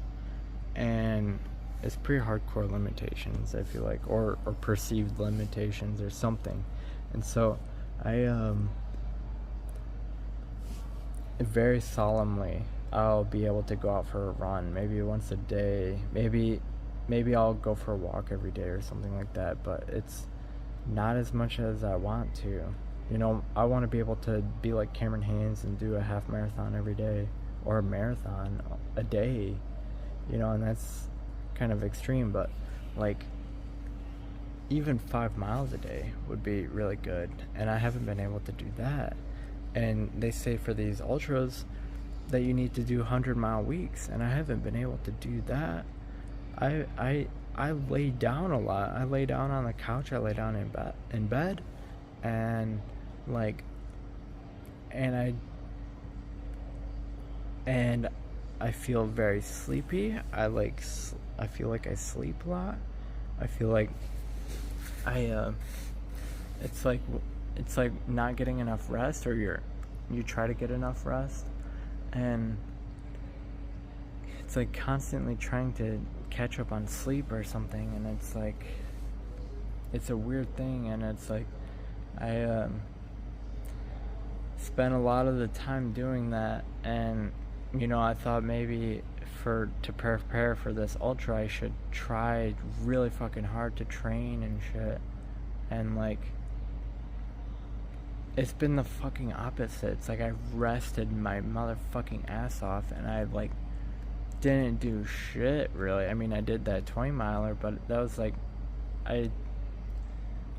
and it's pretty hardcore limitations, I feel like, or perceived limitations or something. And so I very solemnly, I'll be able to go out for a run maybe once a day, maybe I'll go for a walk every day or something like that, but it's not as much as I want to. I want to be able to be like Cameron Haynes and do a half marathon every day, or a marathon a day, and that's kind of extreme, but like even 5 miles a day would be really good, and I haven't been able to do that. And they say for these ultras that you need to do 100-mile weeks, and I haven't been able to do that. I lay down a lot. I lay down on the couch, I lay down in bed, and like, and I feel very sleepy. I feel like I sleep a lot. I feel like it's like not getting enough rest, or you try to get enough rest, and it's like constantly trying to catch up on sleep or something, and it's like it's a weird thing. And it's like I spent a lot of the time doing that, and I thought maybe to prepare for this ultra, I should try really fucking hard to train and shit. And like, it's been the fucking opposite. It's like I rested my motherfucking ass off, and I like didn't do shit really. I mean, I did that 20-miler, but that was like,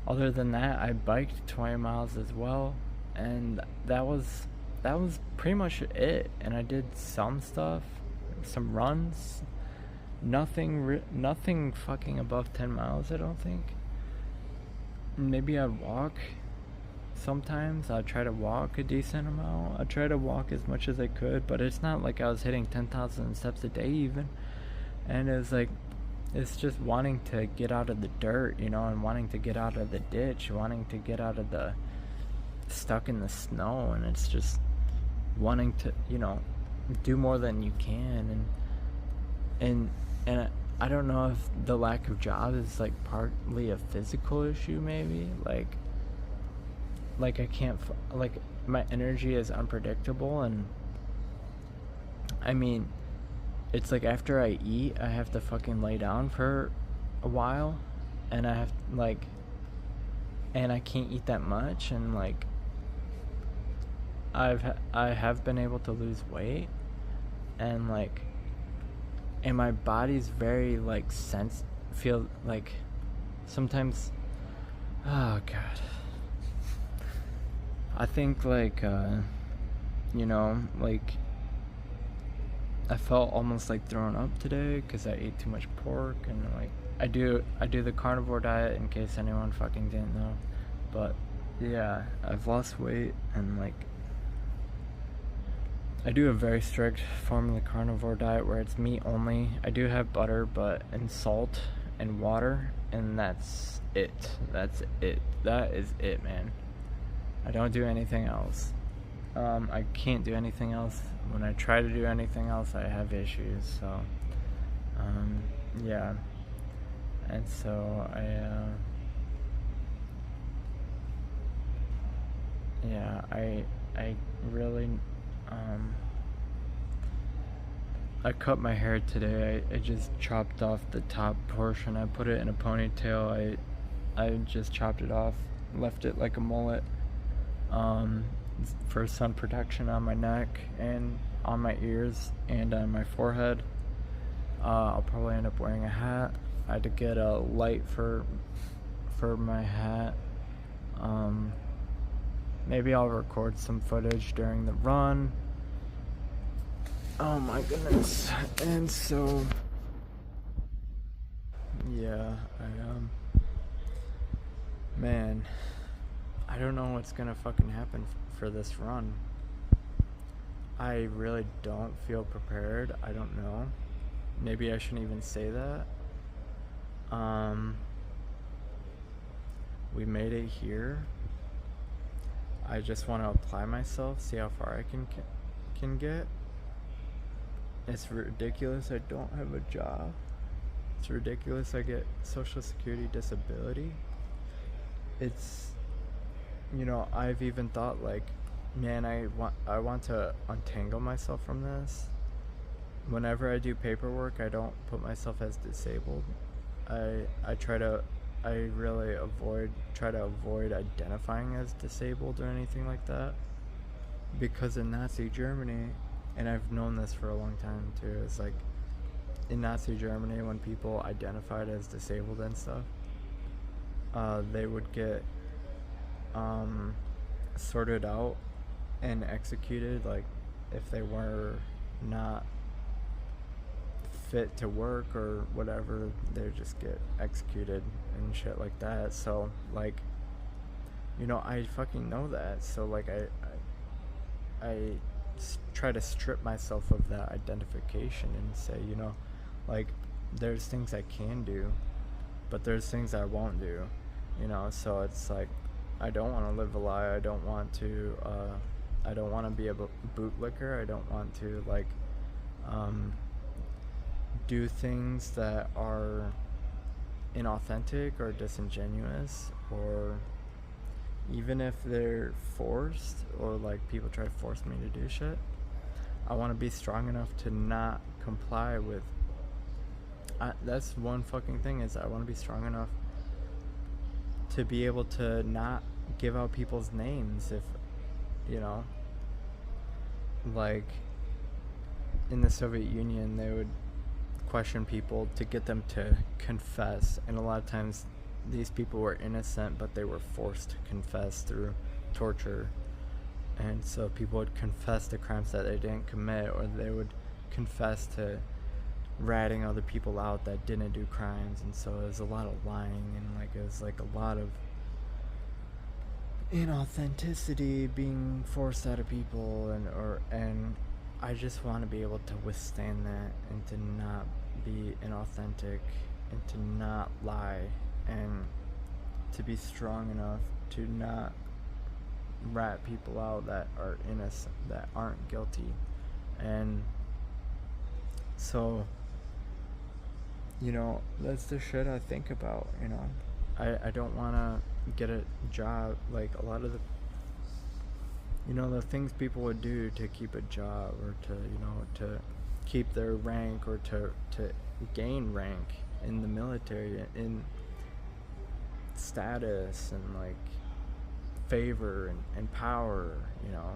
other than that, I biked 20 miles as well, and that was pretty much it. And I did some stuff, some runs, nothing fucking above 10 miles, I don't think. Maybe I'd walk sometimes. I'd try to walk a decent amount. I'd try to walk as much as I could, but it's not like I was hitting 10,000 steps a day even. And it was like, it's just wanting to get out of the dirt, and wanting to get out of the ditch, wanting to get out of the stuck in the snow, and it's just wanting to, do more than you can. And I don't know if the lack of job is like partly a physical issue, maybe like I can't, like, my energy is unpredictable. And I mean, it's like after I eat, I have to fucking lay down for a while, and I have like, and I can't eat that much, and like I have been able to lose weight, and like, and my body's very like feel like sometimes, oh god, I think like like I felt almost like throwing up today because I ate too much pork, and like I do the carnivore diet, in case anyone fucking didn't know. But yeah, I've lost weight, and like I do a very strict form of the carnivore diet where it's meat only. I do have butter, but and salt and water, and that's it. That's it. That is it, man. I don't do anything else. I can't do anything else. When I try to do anything else, I have issues. So, yeah. And so I really, I cut my hair today. I just chopped off the top portion. I put it in a ponytail. I just chopped it off, left it like a mullet. For sun protection on my neck and on my ears and on my forehead. I'll probably end up wearing a hat. I had to get a light for my hat. Maybe I'll record some footage during the run. Oh my goodness. And so yeah, man, I don't know what's gonna fucking happen for this run. I really don't feel prepared. I don't know. Maybe I shouldn't even say that. We made it here. I just want to apply myself, see how far I can get. It's ridiculous I don't have a job. It's ridiculous I get Social Security disability. It's, I've even thought like, man, I want to untangle myself from this. Whenever I do paperwork, I don't put myself as disabled. I really try to avoid identifying as disabled or anything like that, because in Nazi Germany, and I've known this for a long time too, it's like in Nazi Germany, when people identified as disabled and stuff, they would get sorted out and executed, like if they were not fit to work or whatever, they would just get executed and shit like that. So like, I fucking know that. So like I try to strip myself of that identification and say, like, there's things I can do, but there's things I won't do, so it's like, I don't want to live a lie. I don't want to be a bootlicker. I don't want to like do things that are inauthentic or disingenuous, or even if they're forced, or like people try to force me to do shit. I want to be strong enough to not comply with. That's one fucking thing, is I want to be strong enough to be able to not give out people's names if, like in the Soviet Union, they would question people to get them to confess, and a lot of times these people were innocent, but they were forced to confess through torture. And so people would confess to crimes that they didn't commit, or they would confess to ratting other people out that didn't do crimes. And so it was a lot of lying, and like it was like a lot of inauthenticity being forced out of people, and I just want to be able to withstand that, and to not be inauthentic, and to not lie, and to be strong enough to not rat people out that are innocent, that aren't guilty. And so, that's the shit I think about. I don't want to get a job, like a lot of the the things people would do to keep a job, or to keep their rank, or to gain rank in the military, status and like favor and power, you know,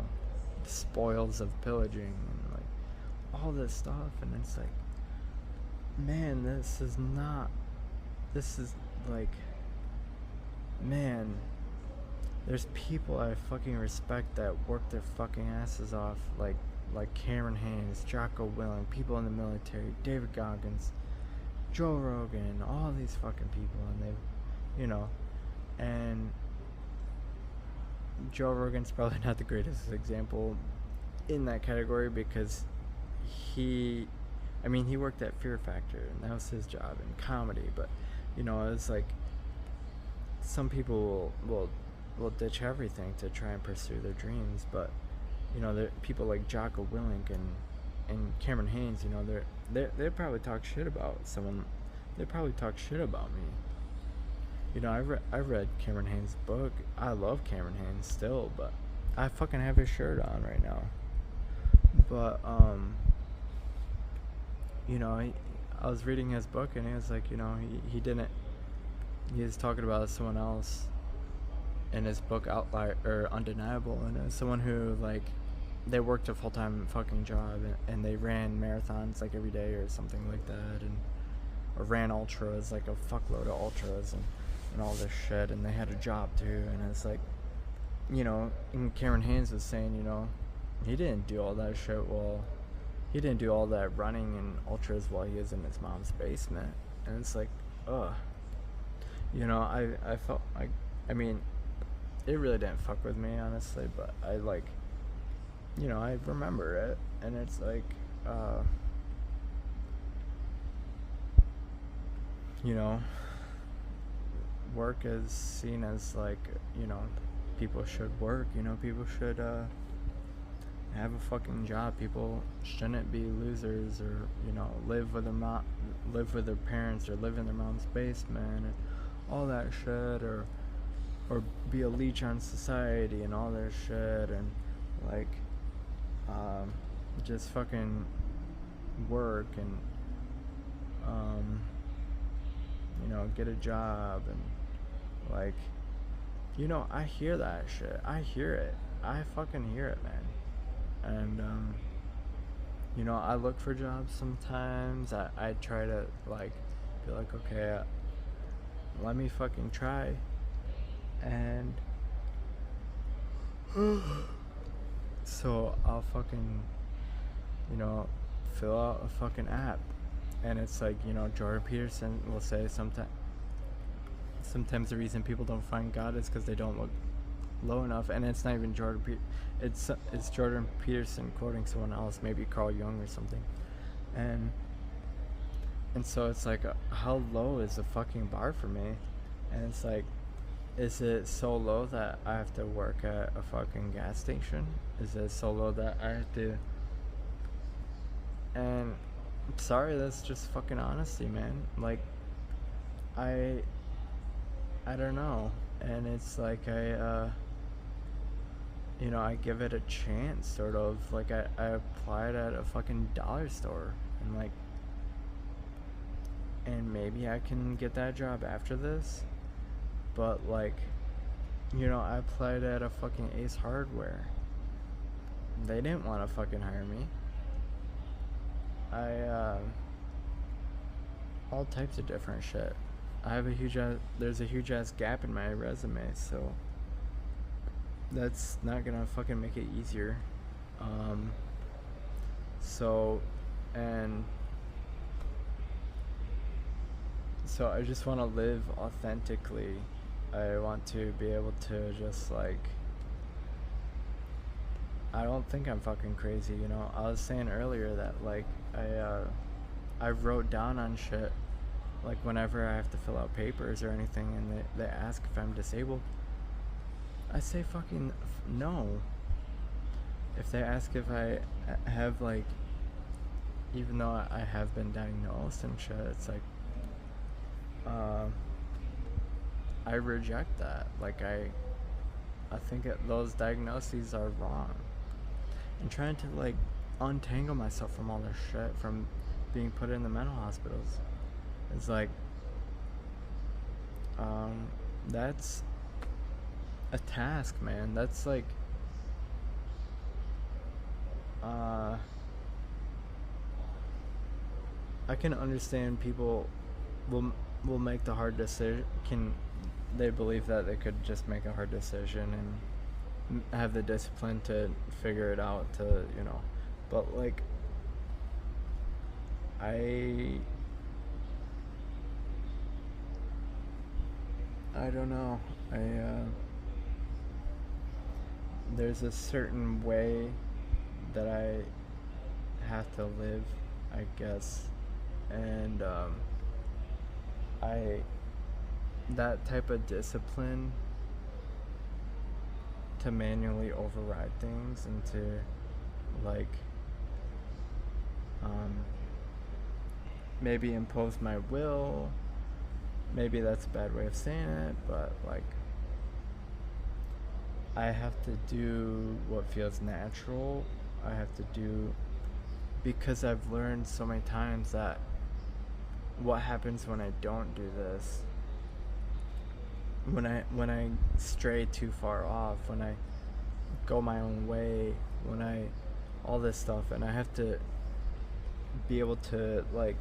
spoils of pillaging and like all this stuff. And it's like, man, this is like, man, there's people I fucking respect that work their fucking asses off, like Cameron Haynes, Jocko Willink, people in the military, David Goggins, Joe Rogan, all these fucking people, and they, you know, and Joe Rogan's probably not the greatest example in that category because he worked at Fear Factor and that was his job in comedy, but you know, it's like some people will ditch everything to try and pursue their dreams, but you know, people like Jocko Willink and Cameron Haynes, you know, they probably talk shit about someone. They probably talk shit about me. You know, I read Cameron Haynes' book. I love Cameron Haynes still, but I fucking have his shirt on right now. But you know, I was reading his book and he was like, you know, he was talking about someone else in his book, Outlier or Undeniable, and it was someone who like they worked a full-time fucking job and they ran marathons like every day or something like that, and or ran ultras, like a fuckload of ultras and all this shit, and they had a job too. And it's like, you know, and Cameron Haynes was saying, you know, he didn't do all that shit he didn't do all that running and ultras while he was in his mom's basement. And it's like, ugh, you know, I felt like, I mean, it really didn't fuck with me honestly, but I like, you know, I remember it, and it's like, you know, work is seen as like, you know, people should work, you know, people should have a fucking job. People shouldn't be losers, or you know, live with their parents, or live in their mom's basement, and all that shit, or be a leech on society and all that shit, and like just fucking work and you know, get a job, and like, you know, I hear that shit. I hear it. I fucking hear it, man. And you know, I look for jobs sometimes. I try to like be like, okay, let me fucking try. And so I'll fucking, you know, fill out a fucking app, and it's like, you know, Jordan Peterson will say sometimes the reason people don't find God is because they don't look low enough. And it's not even it's Jordan Peterson quoting someone else, maybe Carl Jung or something. And so it's like, how low is the fucking bar for me? And it's like, is it so low that I have to work at a fucking gas station? Is it so low that I have to... And I'm sorry, that's just fucking honesty, man. Like, I don't know. And it's like, you know, I give it a chance, sort of. Like, I applied at a fucking dollar store, and like, and maybe I can get that job after this. But like, you know, I applied at a fucking Ace Hardware. They didn't want to fucking hire me. All types of different shit. I have there's a huge ass gap in my resume, so that's not gonna fucking make it easier. So I just want to live authentically. I want to be able to just like, I don't think I'm fucking crazy, you know. I was saying earlier that like I wrote down on shit, like whenever I have to fill out papers or anything, and they ask if I'm disabled, I say fucking no. If they ask if I have like, even though I have been diagnosed and shit, it's like, I reject that. Like, I think those diagnoses are wrong. And trying to like untangle myself from all this shit, from being put in the mental hospitals, it's like, that's a task, man. That's like, uh, I can understand people will will make the hard decision. Can they believe that they could just make a hard decision and have the discipline to figure it out? But like I I don't know. There's a certain way that I have to live, I guess, and I that type of discipline to manually override things and to like um, maybe impose my will. Maybe that's a bad way of saying it, but like I have to do what feels natural. I have to do because I've learned so many times that what happens when I don't do this, when I stray too far off, when I go my own way, when I all this stuff, and I have to be able to like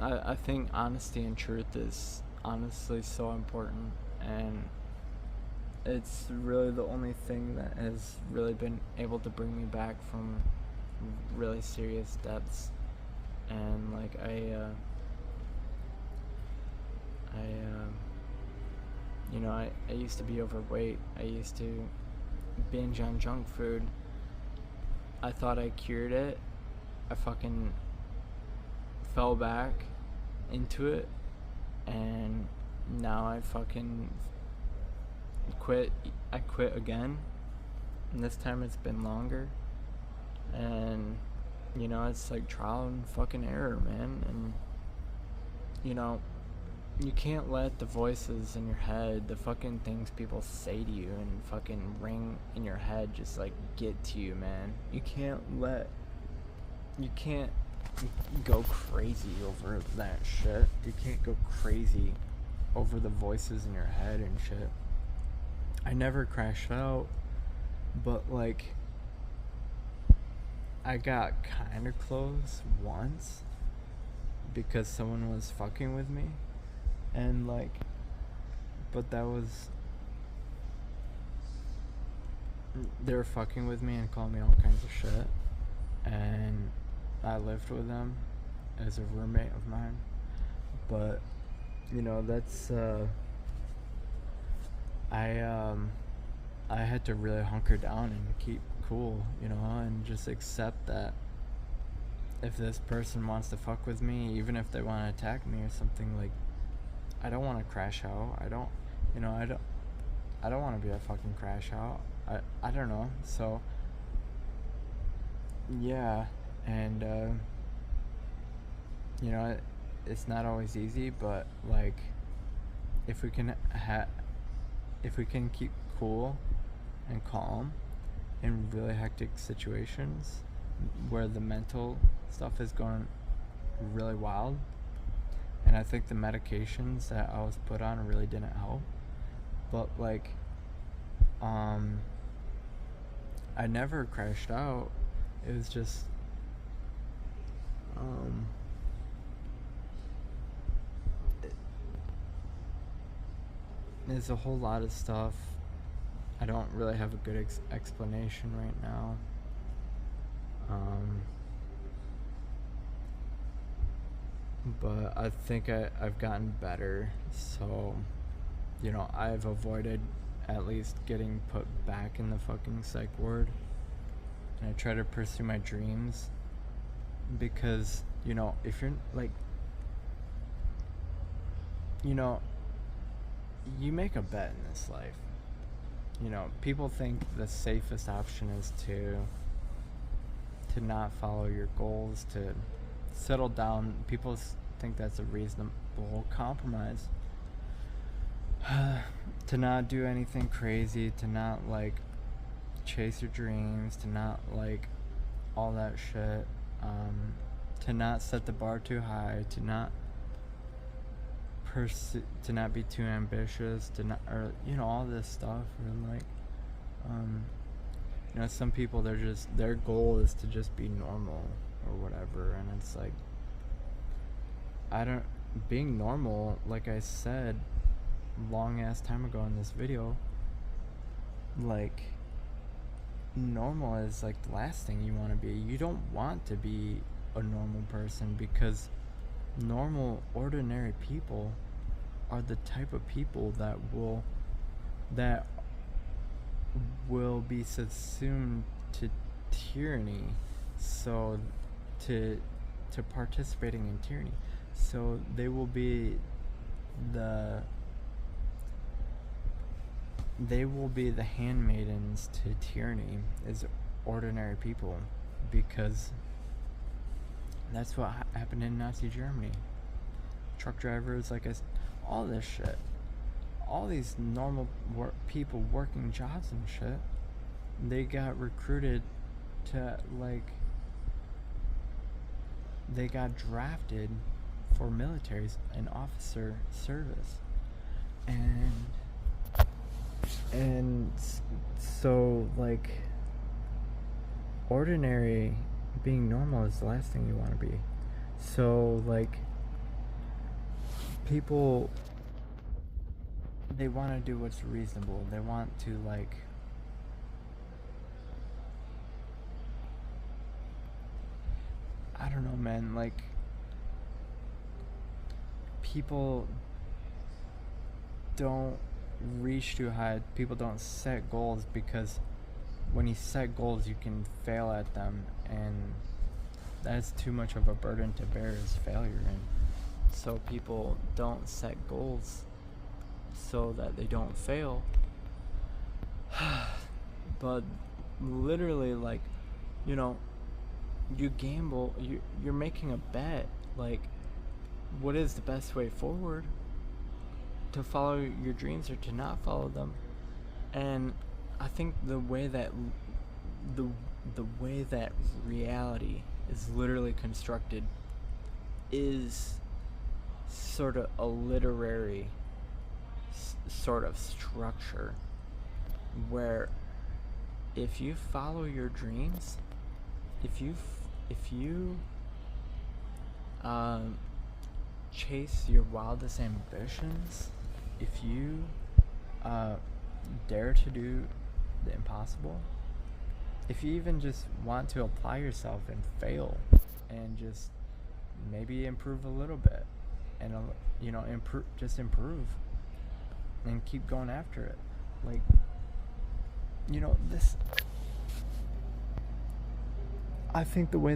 I think honesty and truth is honestly so important, and it's really the only thing that has really been able to bring me back from really serious depths. And like I used to be overweight. I used to binge on junk food. I thought I cured it. I fucking fell back into it, and now I fucking quit. I quit again, and this time it's been longer. And it's like trial and fucking error, man. And you can't let the voices in your head, the fucking things people say to you and fucking ring in your head just like get to you, man. You can't go crazy over that shit. You can't go crazy over the voices in your head and shit. I never crashed out, but like I got kind of close once because someone was fucking with me, and like, but they were fucking with me and calling me all kinds of shit, and I lived with them as a roommate of mine. But that's I had to really hunker down and keep cool, and just accept that if this person wants to fuck with me, even if they want to attack me or something, like I don't want to crash out. I don't want to be a fucking crash out. I don't know. So yeah, and it's not always easy, but like if we can keep cool and calm in really hectic situations where the mental stuff is going really wild, and I think the medications that I was put on really didn't help, but like I never crashed out. It was just there's a whole lot of stuff. I don't really have a good explanation right now. But I think I've gotten better. So, I've avoided at least getting put back in the fucking psych ward. And I try to pursue my dreams. Because, if you're like, you make a bet in this life. People think the safest option is to not follow your goals, to settle down. People think that's a reasonable compromise. To not do anything crazy, to not like chase your dreams, to not like all that shit, to not set the bar too high, to not to not be too ambitious, to not, or all this stuff. And like, some people, their goal is to just be normal or whatever, and it's like, being normal, like I said long ass time ago in this video, like, normal is like the last thing you want to be. You don't want to be a normal person, because normal, ordinary people are the type of people that will be subsumed to tyranny, so to participating in tyranny. So they will be the handmaidens to tyranny, as ordinary people, because that's what happened in Nazi Germany. Truck drivers, like I said, all this shit, all these normal people working jobs and shit, they got recruited to, like, they got drafted for militaries and officer service, and so, like, ordinary, being normal is the last thing you want to be. So, like, people, they want to do what's reasonable. They want to, like, I don't know, man, like, people don't reach too high. People don't set goals, because when you set goals, you can fail at them, and that's too much of a burden to bear, as failure. And so people don't set goals so that they don't fail. But literally, like, you gamble, you're making a bet, like, what is the best way forward, to follow your dreams or to not follow them. And I think the way that reality is literally constructed is sort of a literary sort of structure, where if you follow your dreams, if you chase your wildest ambitions, if you dare to do the impossible, if you even just want to apply yourself and fail, and just maybe improve a little bit, and improve and keep going after it, like, this, I think the way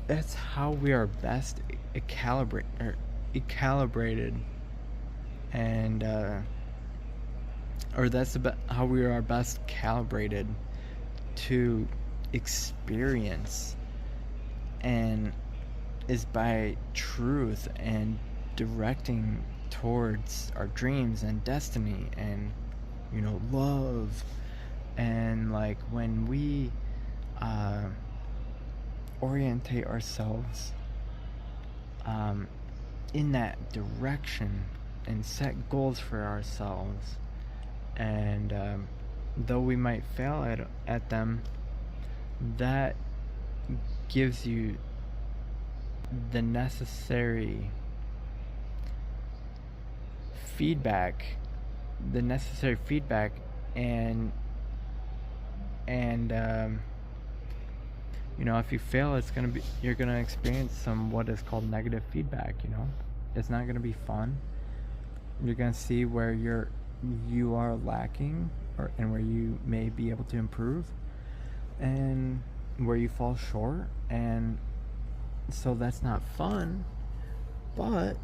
that's how we are best calibrated, and or that's about how we are best calibrated to experience, and is by truth and directing towards our dreams and destiny, and love. And like, when we orientate ourselves in that direction, and set goals for ourselves, and though we might fail at them, that gives you the necessary feedback, and if you fail, you're gonna experience some what is called negative feedback. It's not gonna be fun. You're gonna see where you are lacking, and where you may be able to improve, and where you fall short, and so that's not fun. But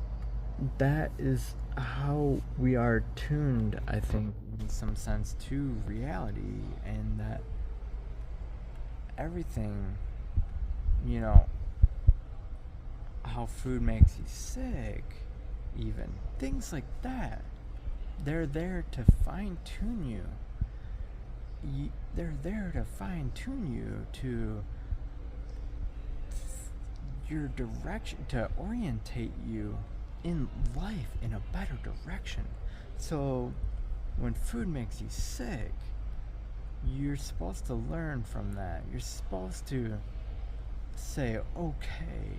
that is how we are tuned, I think, in some sense, to reality, and that everything, how food makes you sick, even things like that, they're there to fine-tune you. They're there to fine-tune you to your direction, to orientate you in life in a better direction. So when food makes you sick, you're supposed to learn from that. You're supposed to say, okay,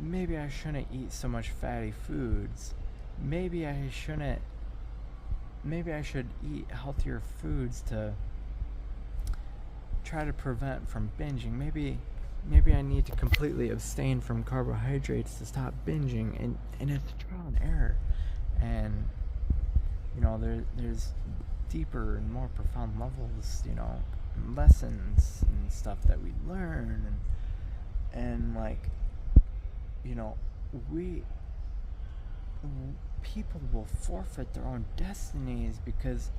maybe I shouldn't eat so much fatty foods. Maybe I shouldn't. Maybe I should eat healthier foods to try to prevent from binging. Maybe I need to completely abstain from carbohydrates to stop binging, and it's trial and error. And there's deeper and more profound levels, lessons and stuff that we learn, and like, we people will forfeit their own destinies because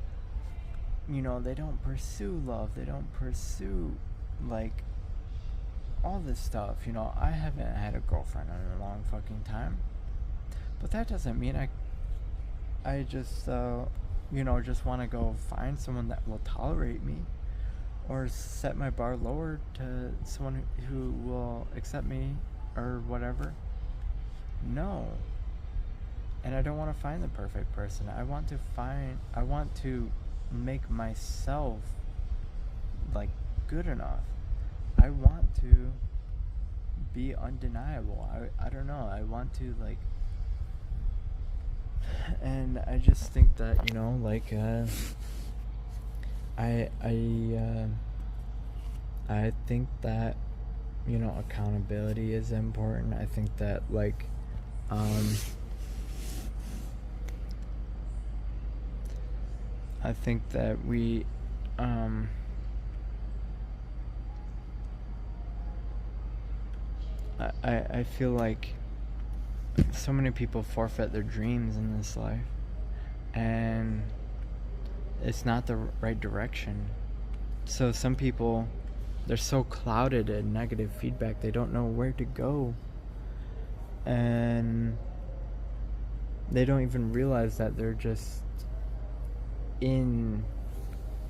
they don't pursue love, they don't pursue like all this stuff. I haven't had a girlfriend in a long fucking time, but that doesn't mean I just just want to go find someone that will tolerate me, or set my bar lower to someone who will accept me or whatever. No. And I don't want to find the perfect person. I want to make myself like good enough. I want to be undeniable. I don't know. I want to like, and I just think that I think that accountability is important. I think that I think that we I feel like so many people forfeit their dreams in this life, and it's not the right direction. So some people, they're so clouded in negative feedback, they don't know where to go, and they don't even realize that they're just in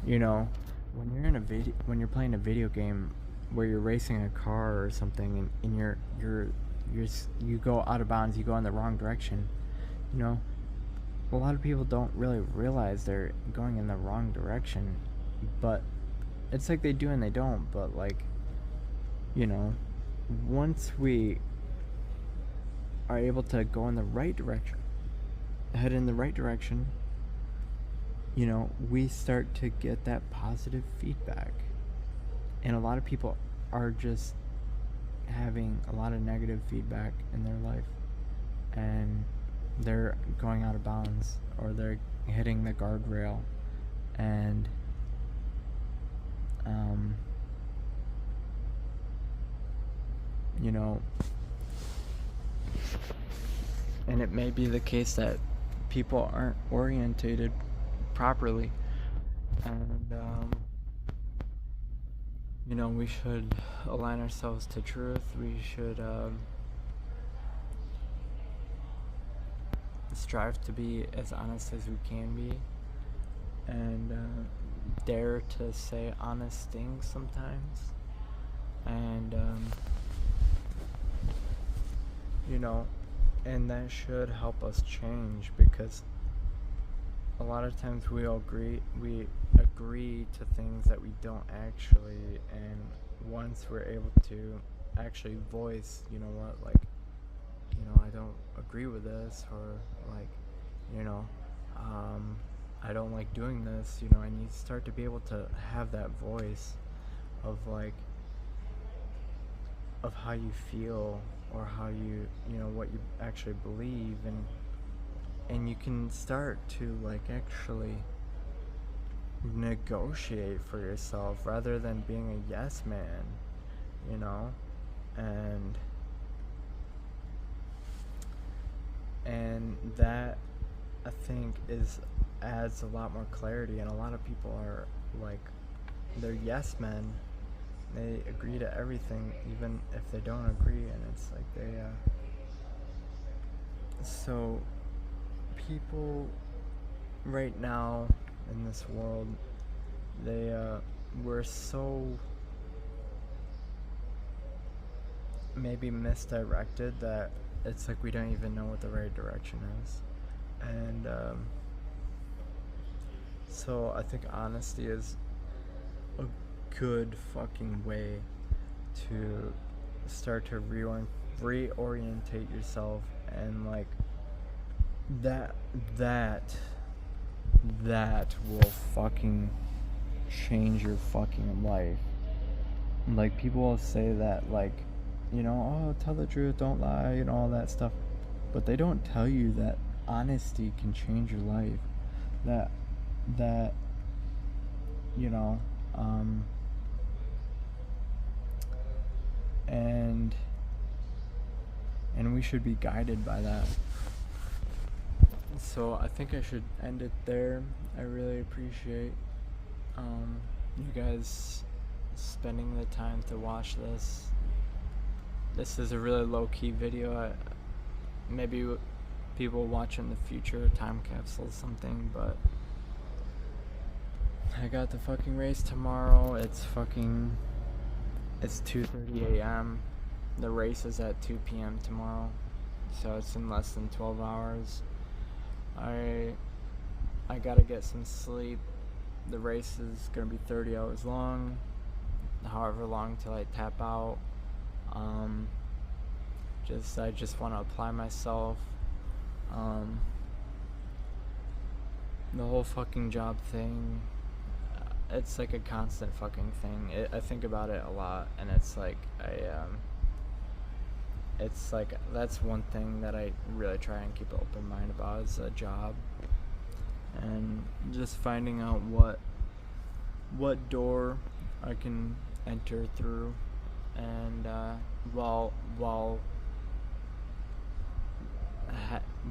when you're playing a video game where you're racing a car or something, and you go out of bounds, you go in the wrong direction. A lot of people don't really realize they're going in the wrong direction, but it's like they do and they don't. But once we are able to go in the right direction, head in the right direction, we start to get that positive feedback. And a lot of people are just having a lot of negative feedback in their life, and they're going out of bounds, or they're hitting the guardrail, and and it may be the case that people aren't orientated properly, and we should align ourselves to truth. We should strive to be as honest as we can be, and dare to say honest things sometimes, and and that should help us change, because a lot of times we agree to things that we don't actually, and once we're able to actually voice, I don't agree with this, or I don't like doing this, and you start to be able to have that voice of of how you feel, or how you what you actually believe, and you can start to actually negotiate for yourself rather than being a yes man, and that, I think, adds a lot more clarity. And a lot of people are they're yes men. They agree to everything even if they don't agree, and it's so people right now in this world, we're so maybe misdirected, that it's like we don't even know what the right direction is. And so I think honesty is a good fucking way to start to reorientate yourself, and like that will fucking change your fucking life. Like, people will say that, like, you know, oh, tell the truth, don't lie, and all that stuff, but they don't tell you that honesty can change your life. That you know, and we should be guided by that. So I think I should end it there. I really appreciate you guys spending the time to watch this. This is a really low-key video. Maybe people watch in the future, time capsule something, but I got the fucking race tomorrow. It's 2:30 a.m. The race is at 2 p.m. tomorrow, so it's in less than 12 hours. I gotta get some sleep. The race is gonna be 30 hours long, however long till I tap out. I just want to apply myself. The whole fucking job thing, it's like a constant fucking thing. I think about it a lot, and it's like it's like that's one thing that I really try and keep an open mind about, is a job, and just finding out what door I can enter through, and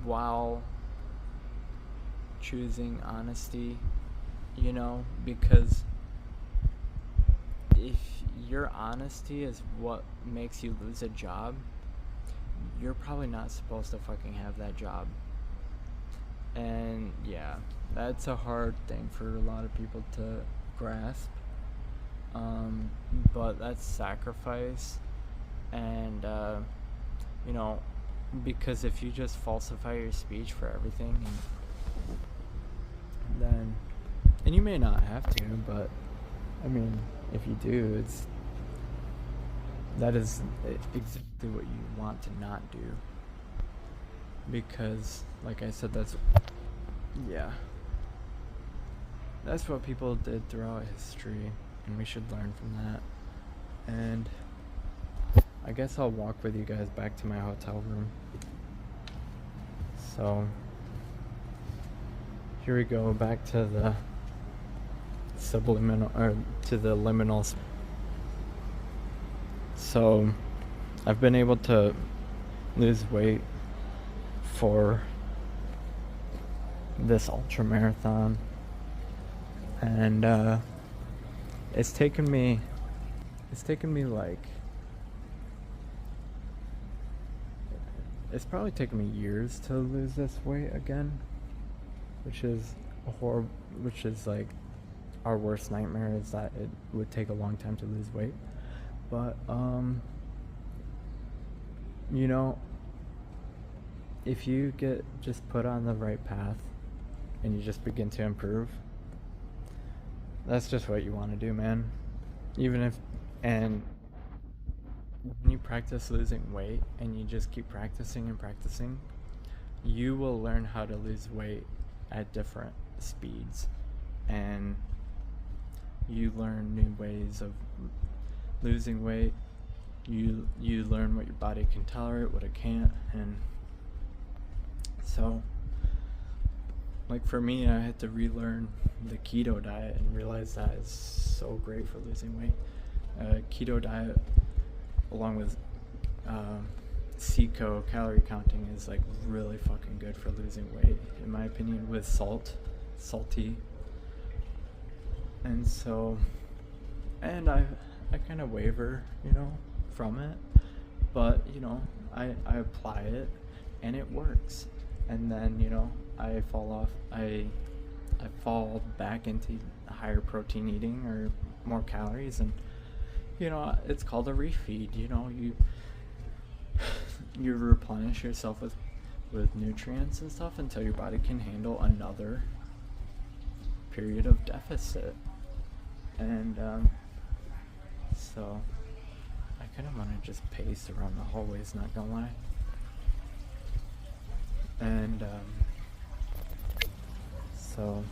while choosing honesty, you know, because if your honesty is what makes you lose a job, you're probably not supposed to fucking have that job. And yeah, that's a hard thing for a lot of people to grasp, but that's sacrifice. And you know, because if you just falsify your speech for everything, and you may not have to, but I mean, if you do, that is exactly what you want to not do, because like I said, that's what people did throughout history, and we should learn from that. And I guess I'll walk with you guys back to my hotel room. So here we go, back to the subliminal, or to the liminal. So I've been able to lose weight for this ultra marathon, and it's taken me like, it's probably taken me years to lose this weight again, which is like our worst nightmare, is that it would take a long time to lose weight. But you know, if you get just put on the right path and you just begin to improve, that's just what you want to do, man. And when you practice losing weight and you just keep practicing and practicing, you will learn how to lose weight at different speeds, and you learn new ways of losing weight. You learn what your body can tolerate, what it can't. And so, like, for me, I had to relearn the keto diet and realize that is so great for losing weight. Keto diet, along with CECO, calorie counting, is like really fucking good for losing weight, in my opinion, with salty. And so, and I kind of waver, you know, from it, but you know, I apply it and it works. And then, you know, I fall back into higher protein eating or more calories, and you know, it's called a refeed. You know, you replenish yourself with nutrients and stuff until your body can handle another period of deficit. And so I kind of want to just pace around the hallways, not gonna lie. And so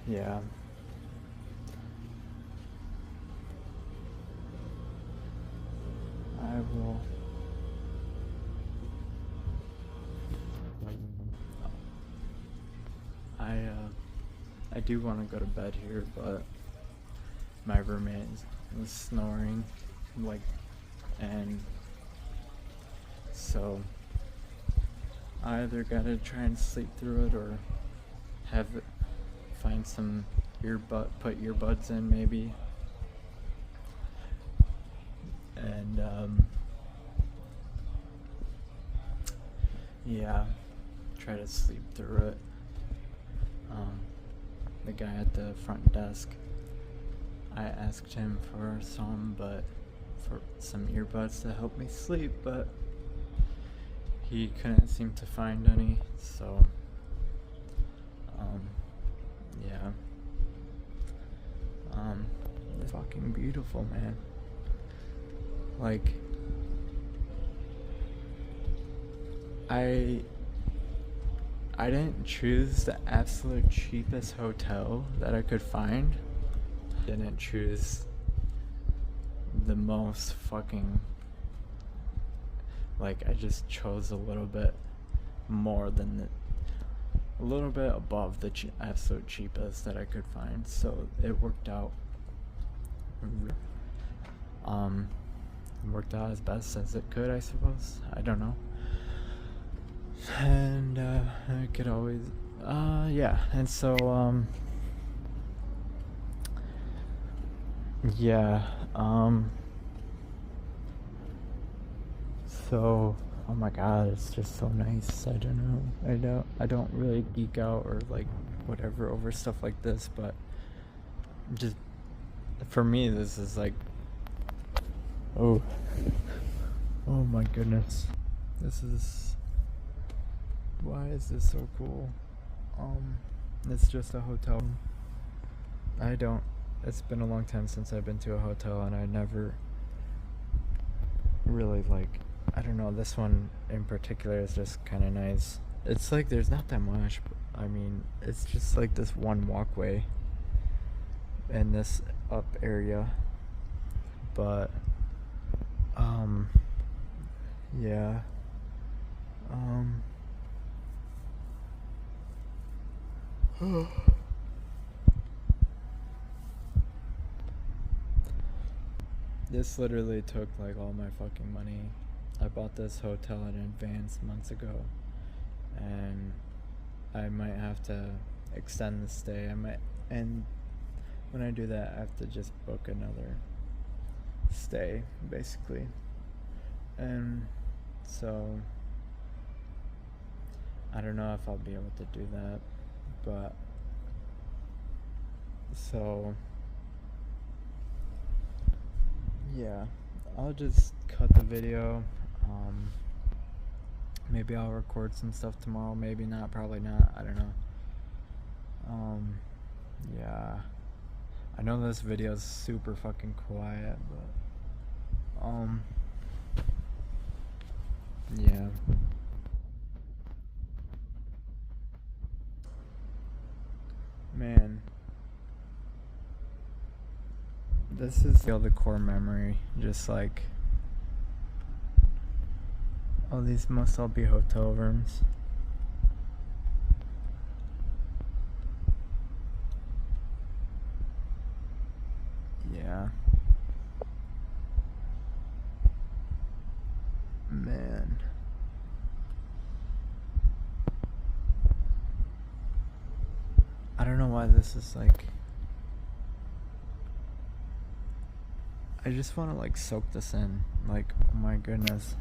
yeah. I will. I do want to go to bed here, but my roommate was snoring, like, and so I either gotta try and sleep through it or find some put earbuds in maybe, and yeah, try to sleep through it. The guy at the front desk, I asked him for some earbuds to help me sleep, but he couldn't seem to find any, so yeah. It's fucking beautiful, man. Like, I didn't choose the absolute cheapest hotel that I could find. Didn't choose the most fucking, like, I just chose a little bit more than a little bit above the absolute cheapest that I could find, so it worked out. Worked out as best as it could, I suppose. I don't know. And I could always yeah, and so yeah, so oh my god, it's just so nice. I don't know, I don't really geek out or like whatever over stuff like this, but just for me this is like, oh my goodness, why is this so cool? It's just a hotel. It's been a long time since I've been to a hotel, and I never really, like, I don't know, this one in particular is just kind of nice. It's like there's not that much, but, I mean, it's just like this one walkway in this up area, but yeah, this literally took like all my fucking money. I bought this hotel in advance months ago, and I might have to extend the stay. And when I do that, I have to just book another stay, basically. And so I don't know if I'll be able to do that, but so yeah, I'll just cut the video. Maybe I'll record some stuff tomorrow, maybe not, probably not, I don't know. Yeah, I know this video is super fucking quiet, but yeah. Man, this is all the core memory, just like, oh, these must all be hotel rooms. Yeah. Man. I don't know why this is like, I just want to like soak this in, like, oh my goodness.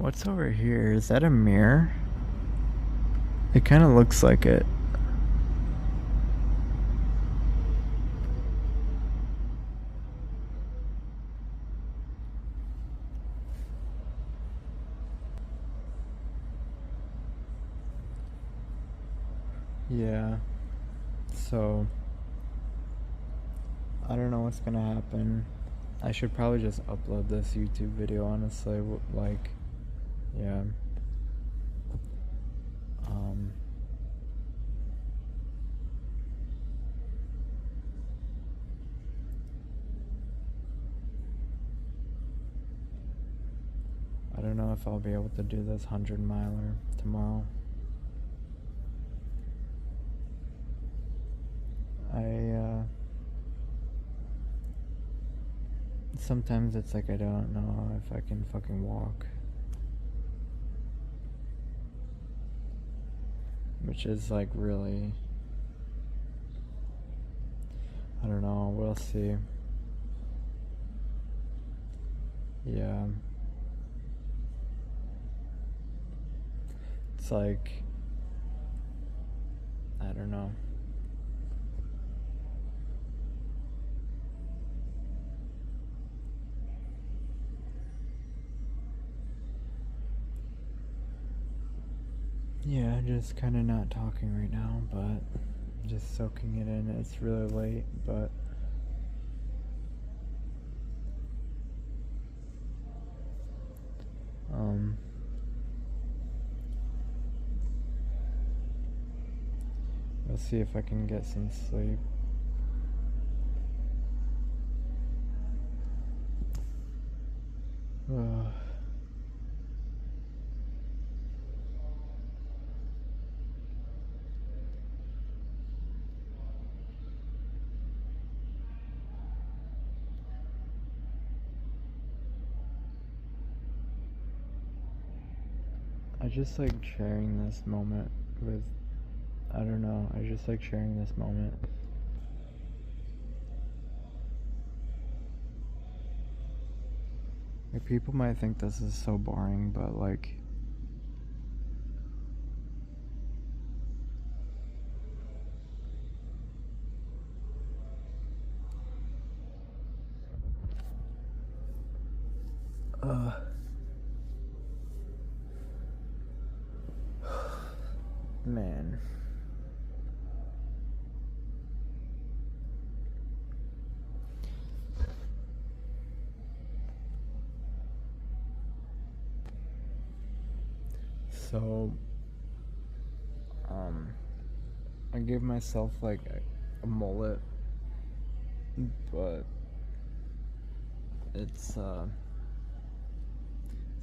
What's over here? Is that a mirror? It kind of looks like it. Yeah. So, I don't know what's gonna happen. I should probably just upload this YouTube video, honestly. Like, yeah. I don't know if I'll be able to do this 100-miler tomorrow. Sometimes it's like I don't know if I can fucking walk. Which is like really, I don't know, we'll see. Yeah. It's like, I don't know. Yeah, just kind of not talking right now, but just soaking it in. It's really late, but we'll see if I can get some sleep. I just like sharing this moment with, I don't know, I just like sharing this moment. Like, people might think this is so boring, but like, man. So, I gave myself like a mullet, but it's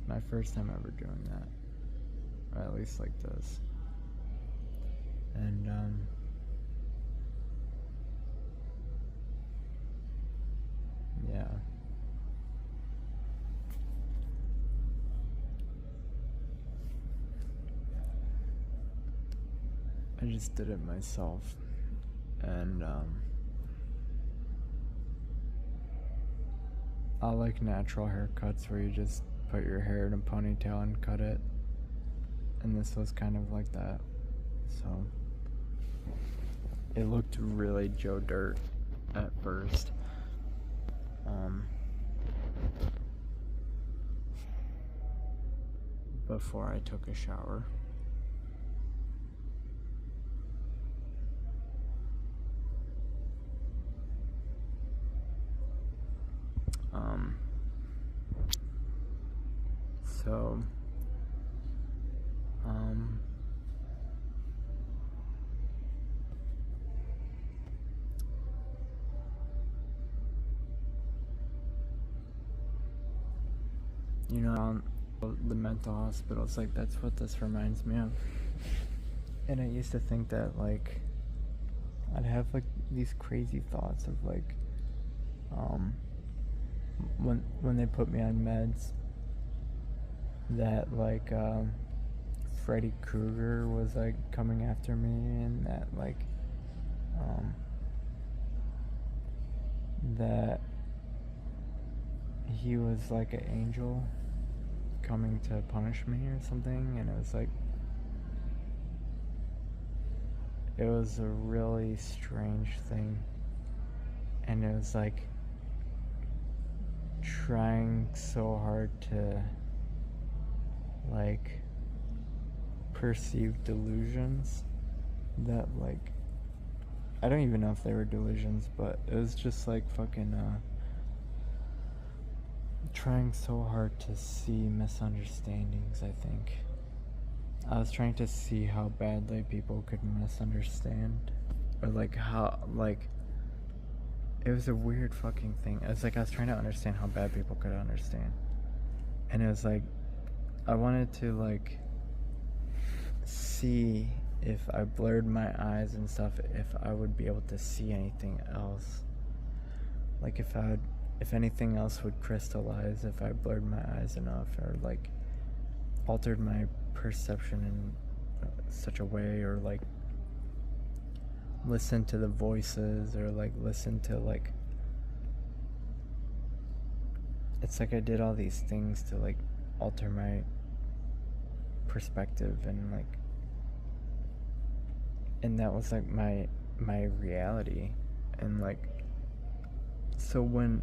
my first time ever doing that, or at least like this. And yeah. I just did it myself, and I like natural haircuts where you just put your hair in a ponytail and cut it, and this was kind of like that. So it looked really Joe Dirt at first. Before I took a shower. So, you know, the mental hospitals, like, that's what this reminds me of. And I used to think that, like, I'd have, like, these crazy thoughts of, like, when they put me on meds, that, like, Freddy Krueger was, like, coming after me, and that, like, that he was, like, an angel, coming to punish me or something, and it was like, it was a really strange thing, and it was like trying so hard to like perceive delusions that like, I don't even know if they were delusions, but it was just like fucking trying so hard to see misunderstandings. I think I was trying to see how badly people could misunderstand, or like how, like, it was a weird fucking thing. It was like I was trying to understand how bad people could understand, and it was like I wanted to like see if I blurred my eyes and stuff, if I would be able to see anything else. Like if anything else would crystallize if I blurred my eyes enough, or like altered my perception in such a way, or like listen to the voices, or like listen to like, it's like I did all these things to like alter my perspective, and like, and that was like my reality. And like, so when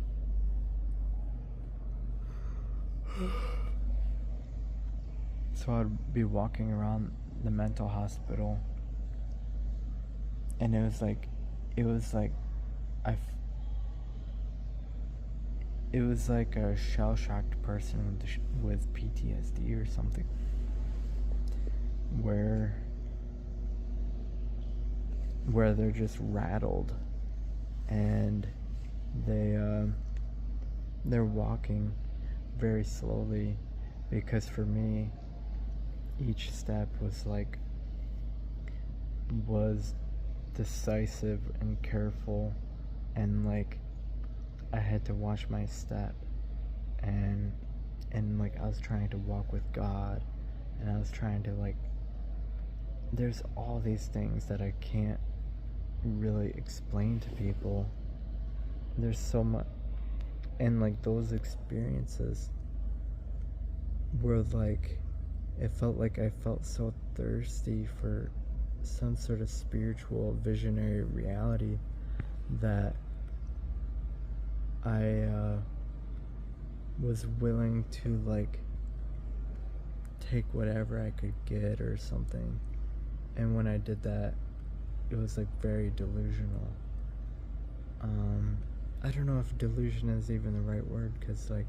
so I'd be walking around the mental hospital, and it was like it was like a shell-shocked person with PTSD or something, where they're just rattled, and they're walking very slowly, because for me each step was decisive and careful, and like I had to watch my step, and like I was trying to walk with God, and I was trying to like, there's all these things that I can't really explain to people. There's so much, and like those experiences were like, it felt like I felt so thirsty for some sort of spiritual visionary reality that I was willing to like take whatever I could get or something. And when I did that, it was like very delusional. I don't know if delusion is even the right word, because like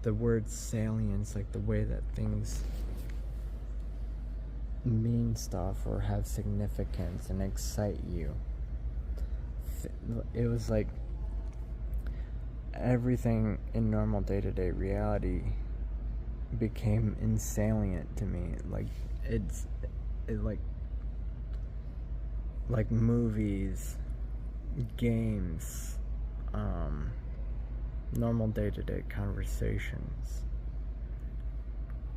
the word salience, like the way that things mean stuff or have significance and excite you, it was like everything in normal day-to-day reality became insalient to me. Like it like movies, games, normal day-to-day conversations,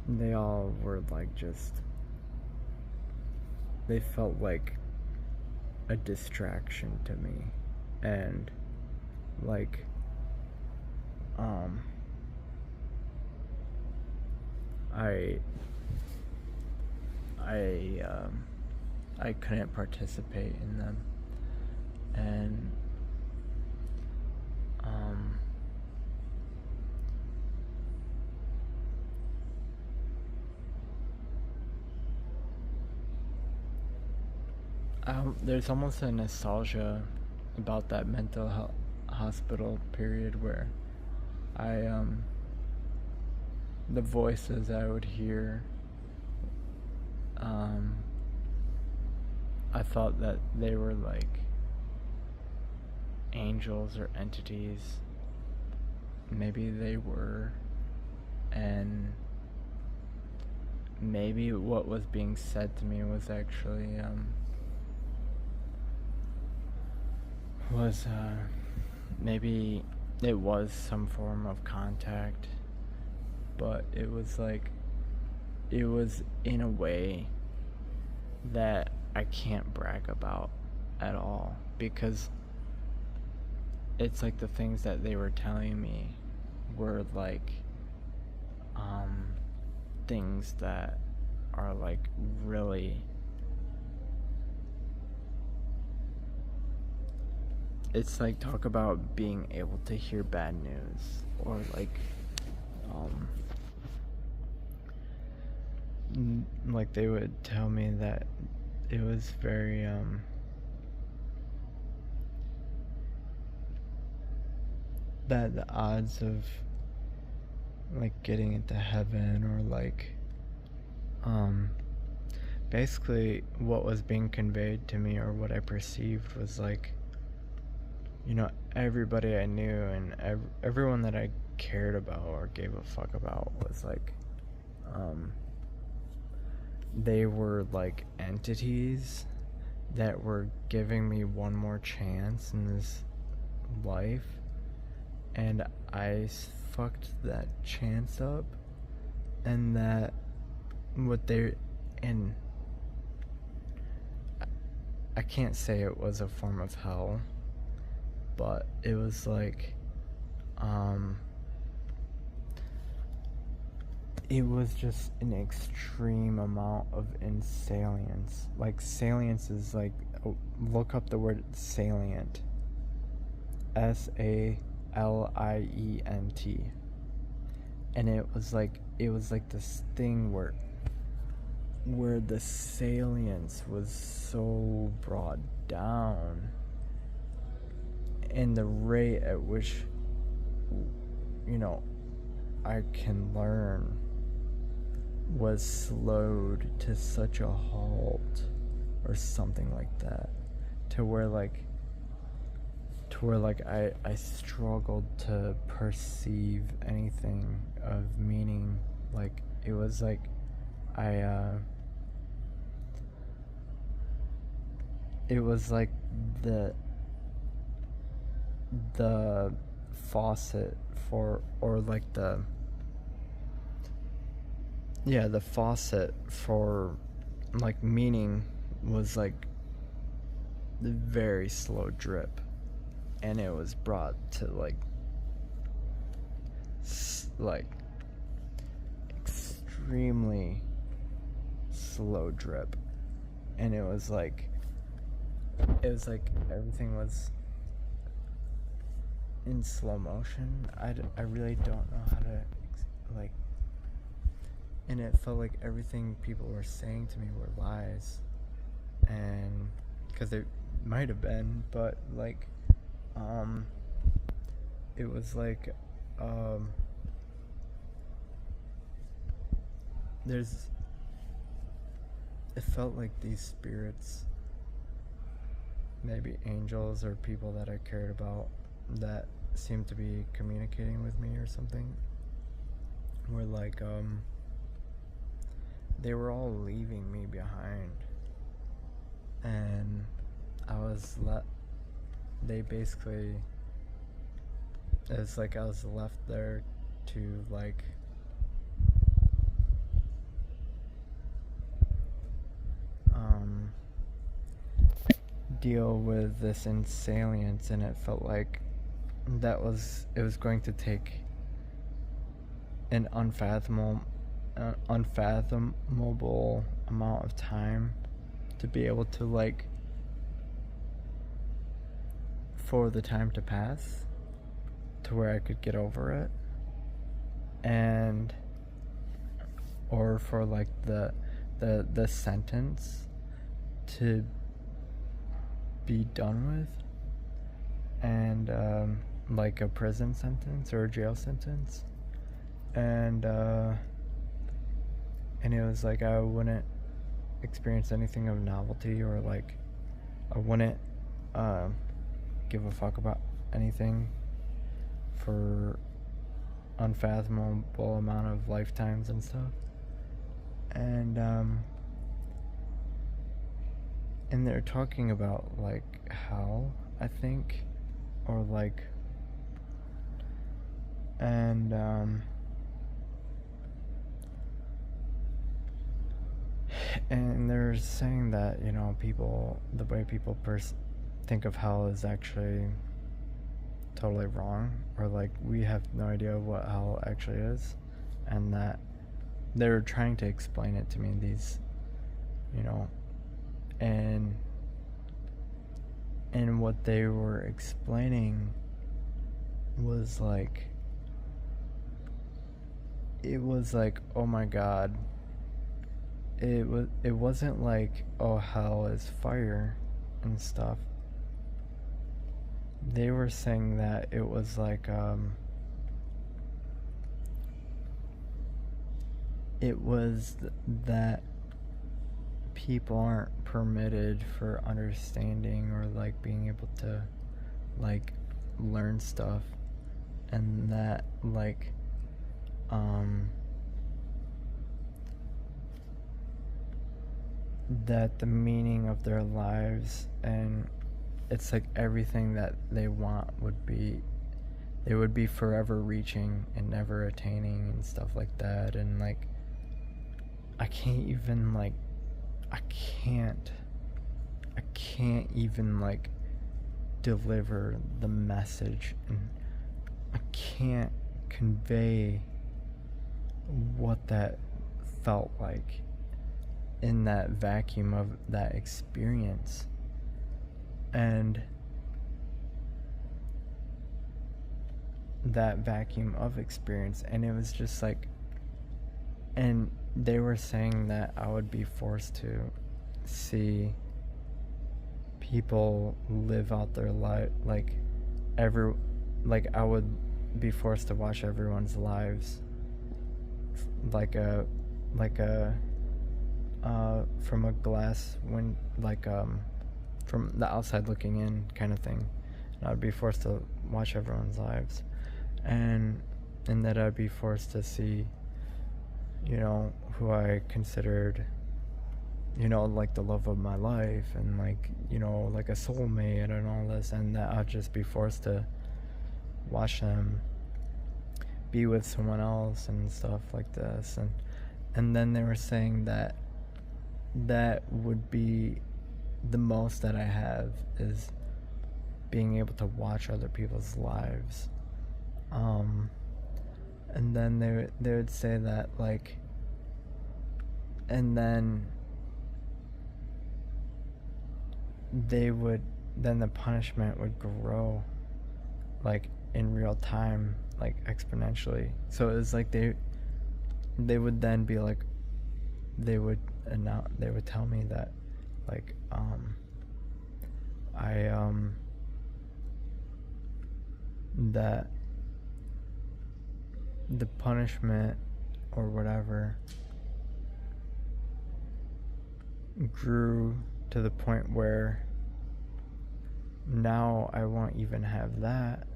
they all were like just, they felt like a distraction to me. And like I couldn't participate in them, and there's almost a nostalgia about that mental hospital period where the voices I would hear, I thought that they were like angels or entities. Maybe they were, and maybe what was being said to me was actually maybe it was some form of contact, but it was like, it was in a way that I can't brag about at all, because it's like the things that they were telling me were like things that are like really, it's like talk about being able to hear bad news, or um like they would tell me that it was very that the odds of like getting into heaven, or like basically what was being conveyed to me, or what I perceived, was like, everybody I knew and everyone that I cared about or gave a fuck about was like, they were like entities that were giving me one more chance in this life, and I fucked that chance up, and that what they and I can't say it was a form of hell, but it was like it was just an extreme amount of insalience. Like, salience is like, look up the word salient. SALIENT. And it was like this thing where the salience was so brought down, and the rate at which I can learn was slowed to such a halt, or something like that, to where I struggled to perceive anything of meaning. Like, it was like it was like the faucet for, or like the faucet for like meaning was like the very slow drip, and it was brought to like extremely slow drip, and it was like everything was in slow motion. I really don't know how to and it felt like everything people were saying to me were lies, and because they might have been, but like it was like it felt like these spirits, maybe angels or people that I cared about, that seemed to be communicating with me or something, were like they were all leaving me behind, and they basically, it's like I was left there to like deal with this insalience, and it felt like it was going to take an unfathomable amount of time to be able to like, for the time to pass to where I could get over it, and or for like the sentence to be done with, and like a prison sentence or a jail sentence, and it was like I wouldn't experience anything of novelty, or like I wouldn't give a fuck about anything for unfathomable amount of lifetimes and stuff, and they're talking about like hell, I think, or like, and they're saying that the way people think of hell is actually totally wrong, or like we have no idea what hell actually is, and that they were trying to explain it to me, these, you know, and what they were explaining was like, it was like, oh my god, it wasn't like, oh, hell is fire and stuff. They were saying that it was like, it was that people aren't permitted for understanding or like being able to like learn stuff, and that like that the meaning of their lives, and it's like everything that they want would be, they would be forever reaching and never attaining and stuff like that. And like I can't even like I can't even like deliver the message, and I can't convey what that felt like in that vacuum of that experience. And that vacuum of experience, and it was just like, and they were saying that I would be forced to see people live out their life, like I would be forced to watch everyone's lives like a from a glass, when like from the outside looking in kind of thing. And I'd be forced to watch everyone's lives, and that I'd be forced to see, you know, who I considered, you know, like the love of my life, and like, you know, like a soulmate and all this, and that I'd just be forced to watch them be with someone else and stuff like this. And then they were saying that that would be the most that I have, is being able to watch other people's lives. And then they would say that like, and then then the punishment would grow like in real time, like exponentially. So it was like they would then be like, they would tell me that like that the punishment or whatever grew to the point where now I won't even have that.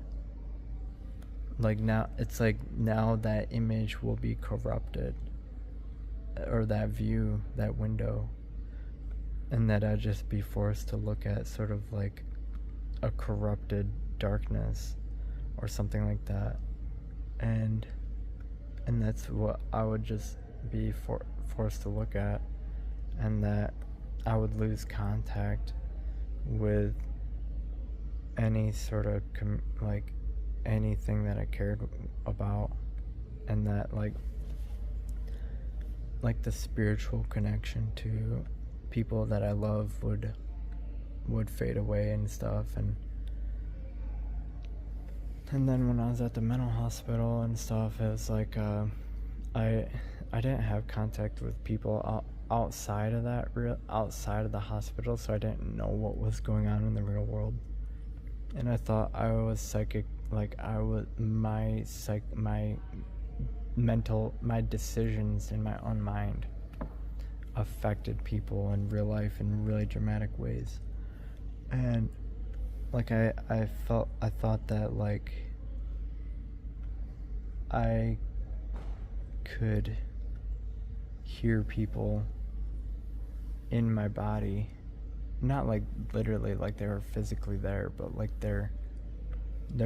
Like now it's like, now that image will be corrupted, or that view, that window, and that I'd just be forced to look at sort of like a corrupted darkness or something like that. And that's what I would just be forced to look at, and that I would lose contact with any sort of like anything that I cared about, and that like the spiritual connection to people that I love would fade away and stuff. And then when I was at the mental hospital and stuff, it was like I didn't have contact with people outside of the hospital, so I didn't know what was going on in the real world. And I thought I was psychic, like I was my decisions in my own mind affected people in real life in really dramatic ways. And like I thought that like I could hear people in my body, not like literally like they were physically there, but like their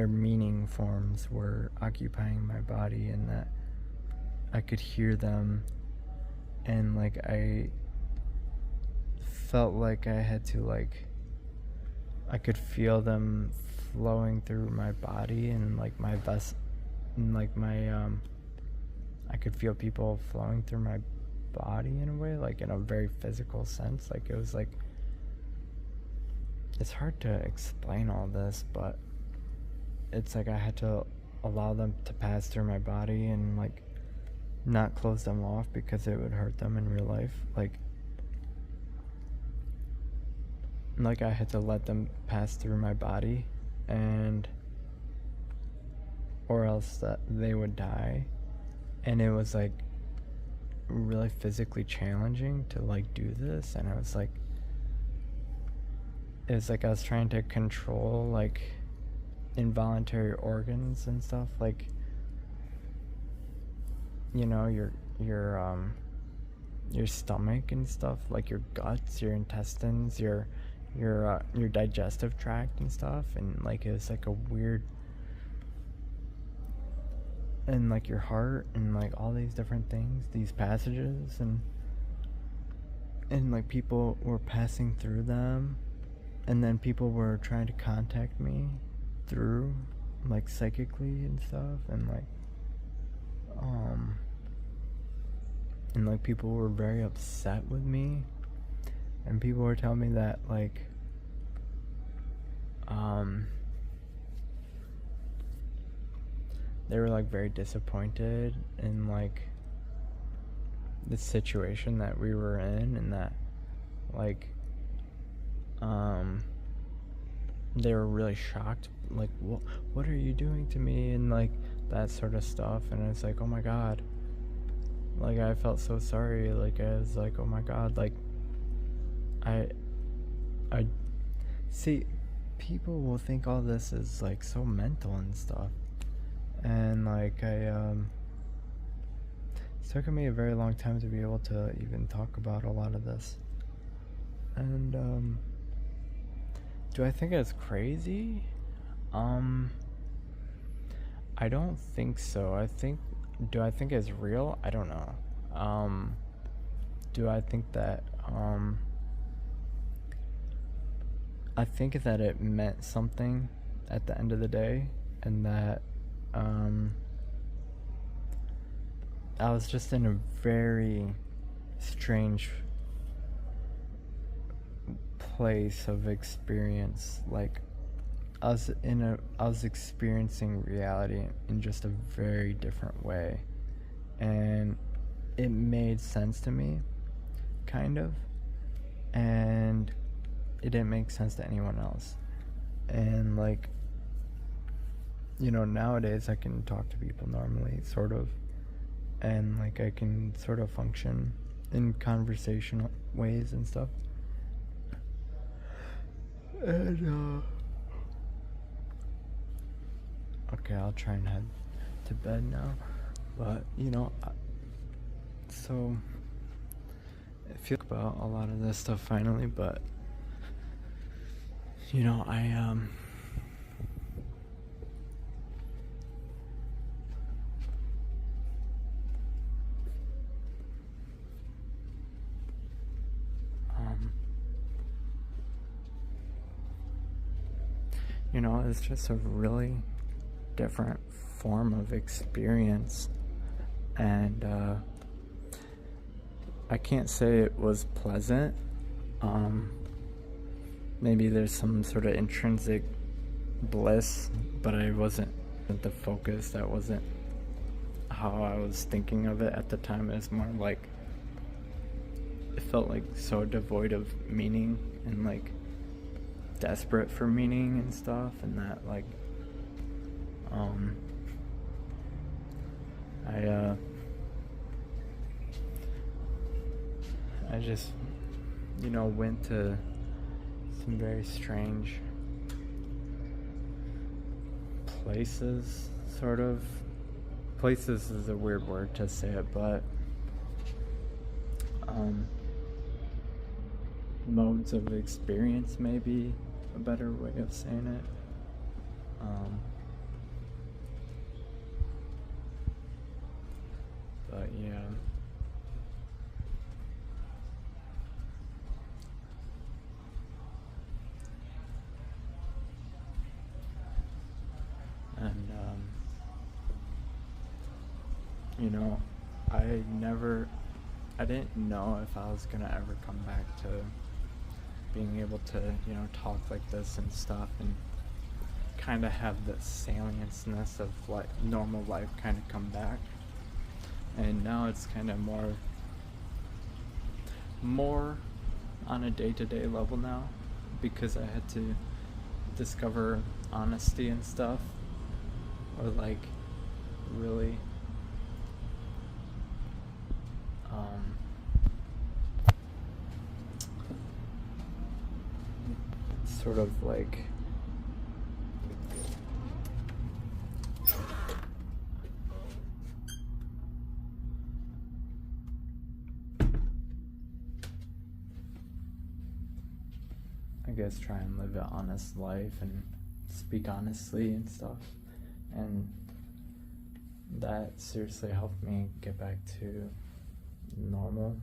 meaning forms were occupying my body, and that I could hear them, and like I felt like I had to like, I could feel them flowing through my body, and like my and like my I could feel people flowing through my body in a way, like in a very physical sense. Like it was like, it's hard to explain all this, but it's like I had to allow them to pass through my body and like not close them off because it would hurt them in real life. Like I had to let them pass through my body, and or else that they would die. And it was like really physically challenging to like do this, and it was like I was trying to control like involuntary organs and stuff, like, you know, your stomach and stuff, like your guts, your intestines, your digestive tract and stuff. And like it was like a weird, and like your heart and like all these different things, these passages, and like people were passing through them, and then people were trying to contact me through like psychically and stuff, and like people were very upset with me, and people were telling me that like they were like very disappointed in like the situation that we were in, and that like they were really shocked, like, what are you doing to me, and like that sort of stuff. And it's like, oh my god, like I felt so sorry. Like I was like, oh my god, like I see, people will think all this is like so mental and stuff, and like it's taken me a very long time to be able to even talk about a lot of this. And do I think it's crazy? I don't think so. Do I think it's real? I don't know. Do I think that I think that it meant something at the end of the day, and that I was just in a very strange place of experience. Like I was experiencing reality in just a very different way, and it made sense to me, kind of, and it didn't make sense to anyone else. And like, you know, nowadays I can talk to people normally, sort of, and like I can sort of function in conversational ways and stuff. And okay, I'll try and head to bed now. But you know, so I feel about a lot of this stuff finally. But you know, you know, it's just a really different form of experience, and I can't say it was pleasant. Maybe there's some sort of intrinsic bliss, but I wasn't the focus. That wasn't how I was thinking of it at the time. It was more like, it felt like so devoid of meaning, and like desperate for meaning and stuff, and that like I just, you know, went to some very strange places, sort of. Places is a weird word to say it, but modes of experience may be a better way of saying it. But yeah. you know, I didn't know if I was gonna ever come back to being able to, you know, talk like this and stuff, and kind of have the salienceness of like normal life kind of come back. And now it's kind of more on a day-to-day level now, because I had to discover honesty and stuff, or like really sort of like I guess try and live an honest life and speak honestly and stuff. And that seriously helped me get back to normal,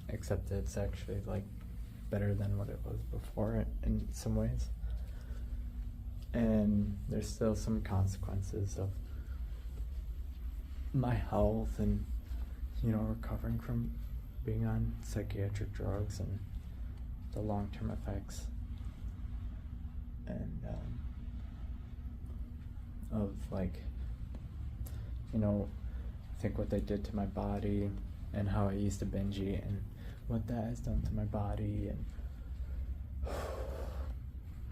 except it's actually like better than what it was before in some ways. And there's still some consequences of my health and, you know, recovering from being on psychiatric drugs and the long-term effects, and of like, you know, I think what they did to my body and how I used to binge eat and what that has done to my body,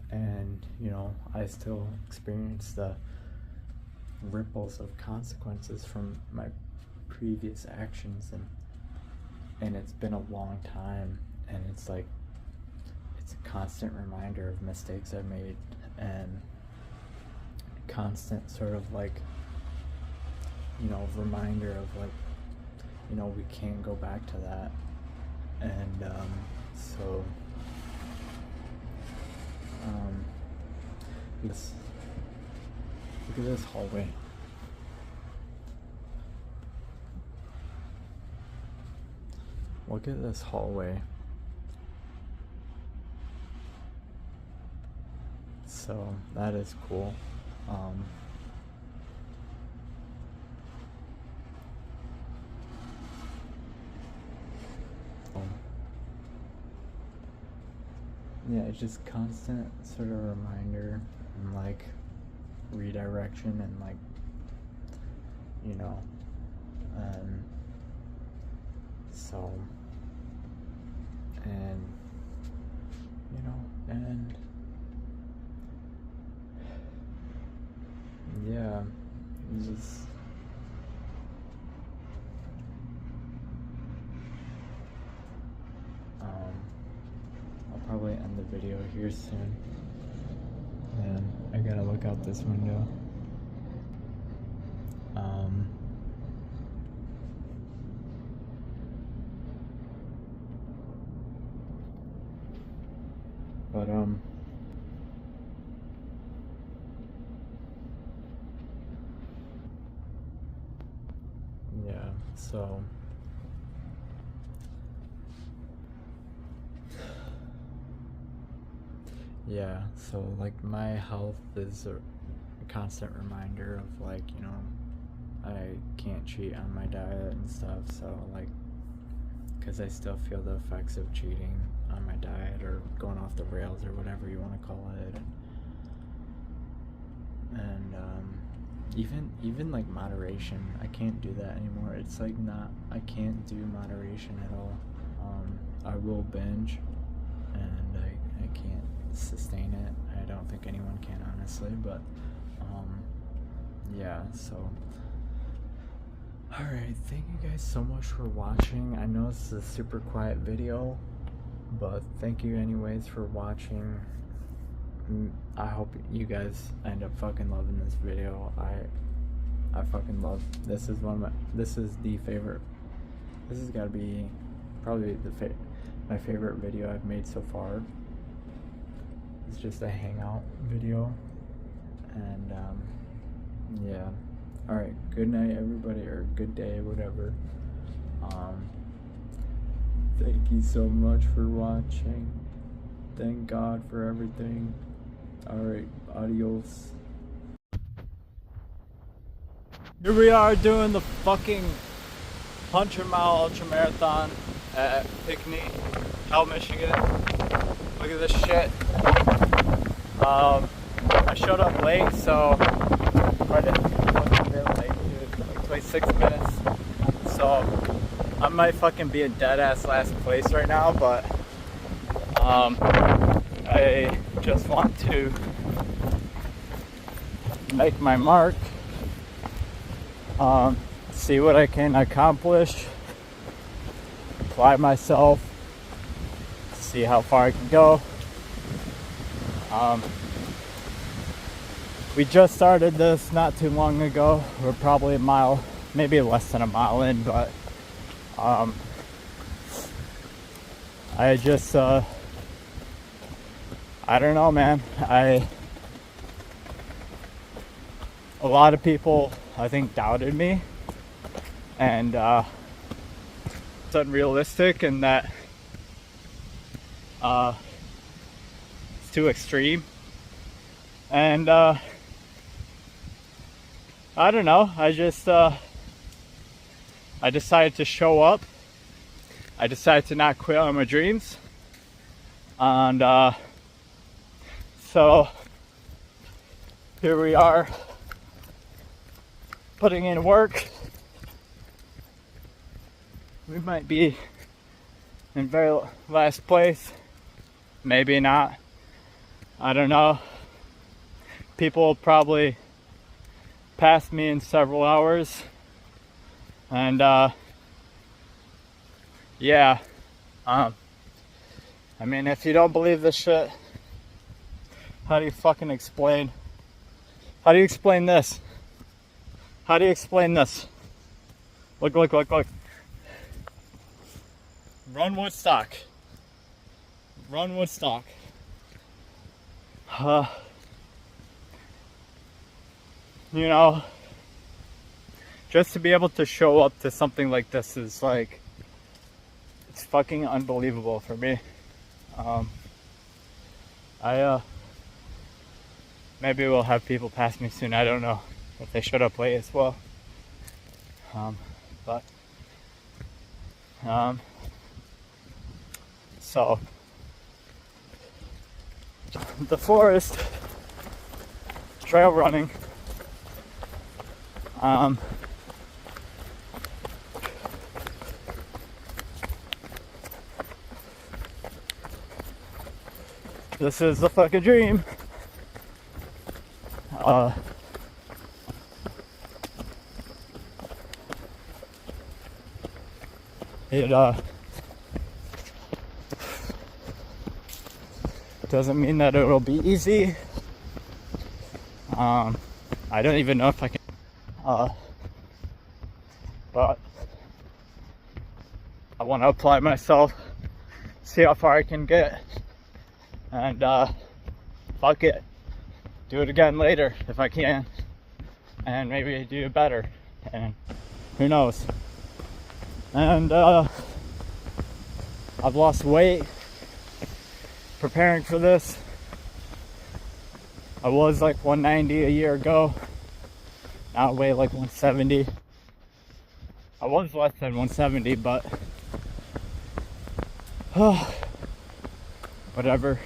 and you know, I still experience the ripples of consequences from my previous actions, and it's been a long time, and it's like it's a constant reminder of mistakes I've made, and constant sort of like, you know, reminder of like, you know, we can't go back to that. And so look at this hallway. Look at this hallway. So that is cool. Yeah, it's just constant sort of reminder and like redirection and like, you know, so, and you know, and yeah, it's just I'll probably end the video here soon, and I gotta look out this window. But yeah, so yeah, so like my health is a constant reminder of like, you know, I can't cheat on my diet and stuff, so like, because I still feel the effects of cheating on my diet or going off the rails or whatever you want to call it, and even like moderation, I can't do that anymore. It's like not, I can't do moderation at all. I will binge, and I can't sustain it. I don't think anyone can, honestly, but yeah, so alright, thank you guys so much for watching. I know this is a super quiet video, but thank you anyways for watching. I hope you guys end up fucking loving this video. I fucking love this. Is one of this is the favorite, this has got to be probably my favorite video I've made so far. It's just a hangout video, and yeah. Alright, good night everybody, or good day, whatever. Thank you so much for watching. Thank God for everything. Alright, adios. Here we are doing the fucking 100-mile ultra marathon at Pinckney, Cal, Michigan. Look at this shit. I showed up late, so quite a fucking bit late, dude. Like 26 minutes. So I might fucking be in dead ass last place right now, but I just want to make my mark. See what I can accomplish, apply myself, see how far I can go. We just started this not too long ago. We're probably a mile, maybe less than a mile in, but I just I don't know, man. A lot of people, I think, doubted me, and it's unrealistic, and that it's too extreme. And I don't know. I just I decided to show up. I decided to not quit on my dreams, and so here we are, putting in work. We might be in very last place, maybe not. I don't know. People will probably pass me in several hours, and yeah. I mean, if you don't believe this shit, how do you fucking explain? How do you explain this? How do you explain this? Look, look, look, look. Run Woodstock. Run Woodstock. You know, just to be able to show up to something like this is like, it's fucking unbelievable for me. Maybe we'll have people pass me soon. I don't know if they showed up late as well. So the forest, trail running, this is the fucking dream. It doesn't mean that it'll be easy. I don't even know if I can, but I want to apply myself, see how far I can get, and fuck it, do it again later if I can, and maybe do it better, and who knows. And I've lost weight preparing for this. I was like 190 a year ago. Now I weigh like 170. I was less than 170, but whatever.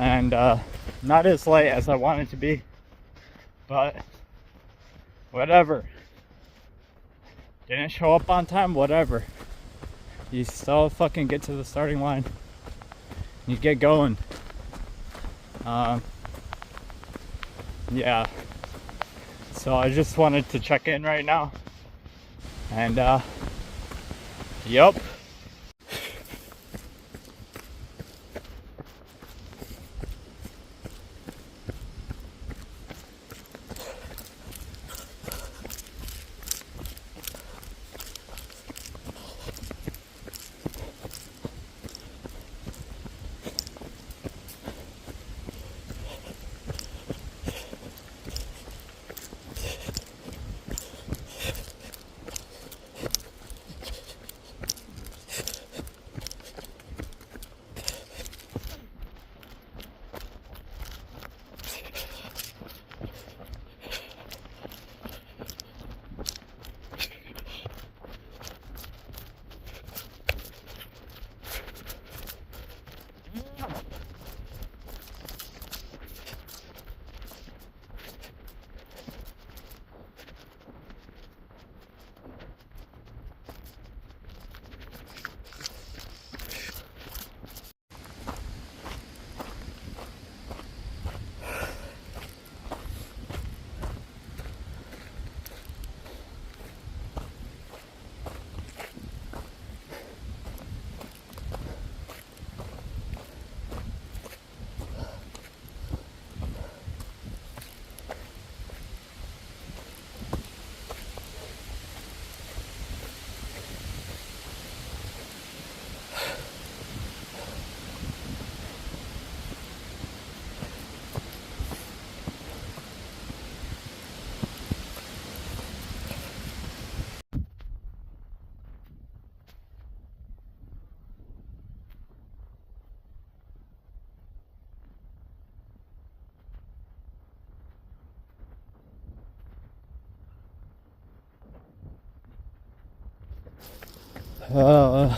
And not as light as I wanted to be, but whatever. Didn't show up on time, whatever. You still fucking get to the starting line. You get going. Yeah. So I just wanted to check in right now. And yup. Uh,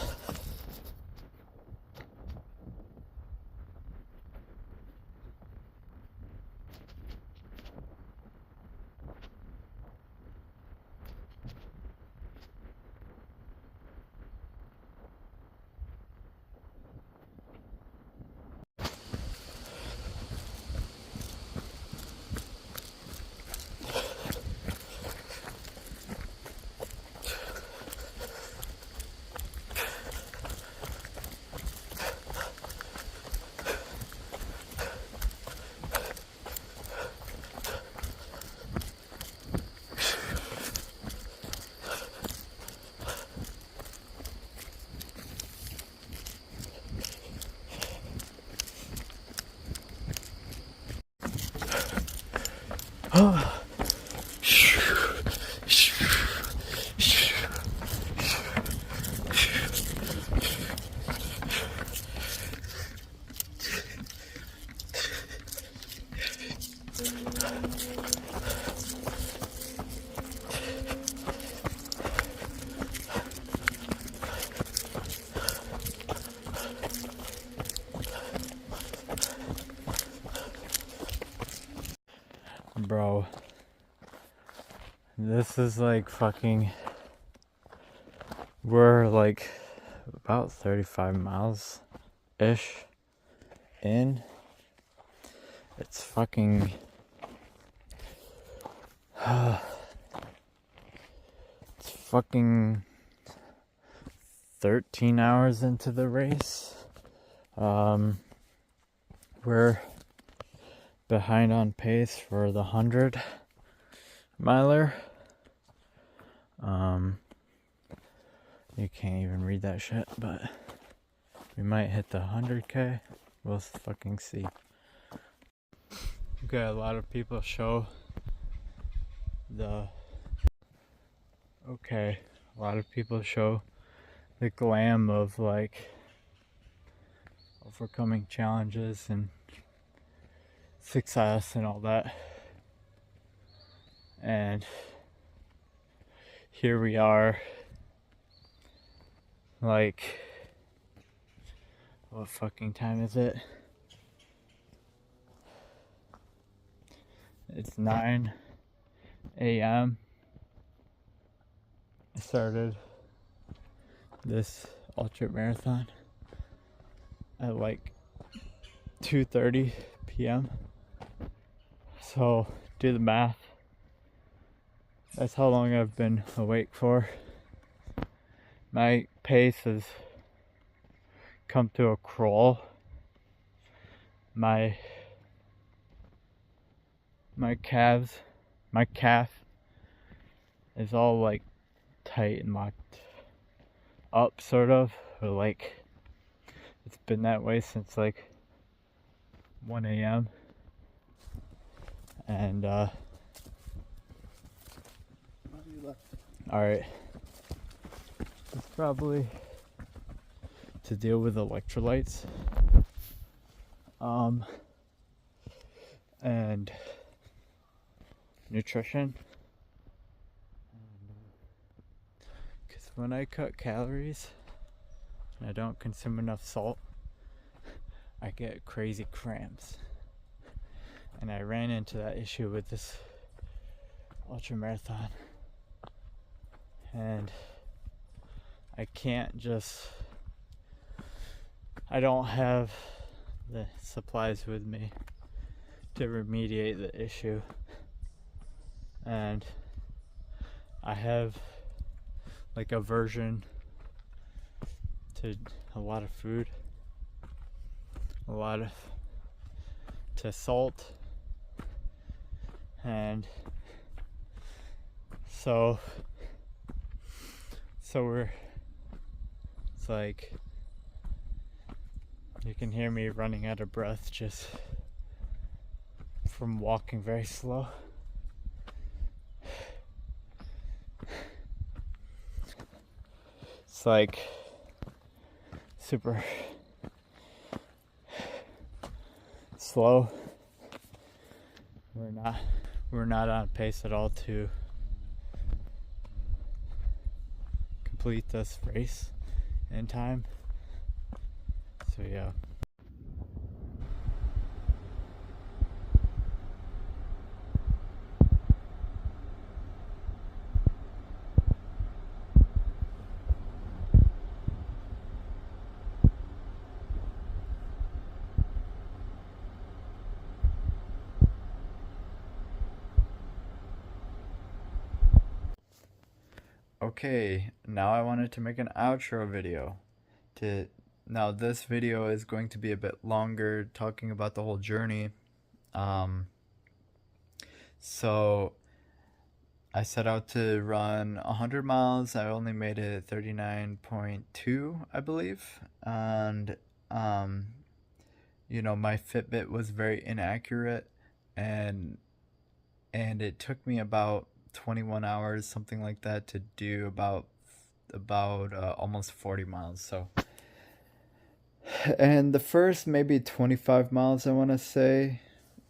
bro, this is like fucking. We're like about 35 miles ish in. It's fucking. It's fucking 13 hours into the race. We're behind on pace for the 100 miler. You can't even read that shit, but we might hit the 100K. We'll fucking see. Okay, a lot of people show the glam of like overcoming challenges and success and all that. And here we are, like, what fucking time is it? It's 9 a.m. I started this ultra marathon at like 2:30 p.m. So do the math. That's how long I've been awake for. My pace has come to a crawl. My calf is all like tight and locked up, sort of, or like it's been that way since like 1 a.m. And alright, it's probably to deal with electrolytes and nutrition, because when I cut calories and I don't consume enough salt, I get crazy cramps. And I ran into that issue with this ultra marathon, and I don't have the supplies with me to remediate the issue. And I have like aversion to a lot of food, to salt, and so it's like you can hear me running out of breath just from walking very slow. It's like super slow. We're not on pace at all to complete this race. in time. So yeah. Okay, now I wanted to make an outro video. To Now this video is going to be a bit longer, talking about the whole journey. Um, so I set out to run 100 miles. I only made it 39.2, I believe. And um, my Fitbit was very inaccurate, and it took me about 21 hours, something like that, to do about almost 40 miles. So, and the first maybe 25 miles, I want to say,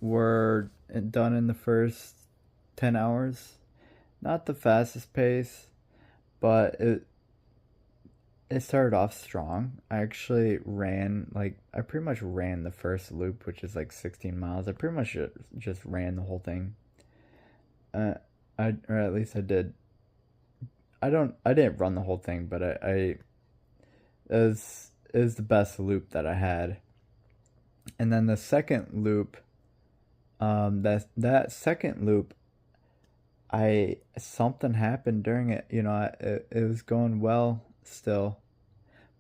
were done in the first 10 hours. Not the fastest pace, but it started off strong. I actually I pretty much ran the first loop, which is like 16 miles. I pretty much just ran the whole thing. Or at least I did. I didn't run the whole thing, but it was the best loop that I had. And then the second loop, that second loop, something happened during it. It was going well still,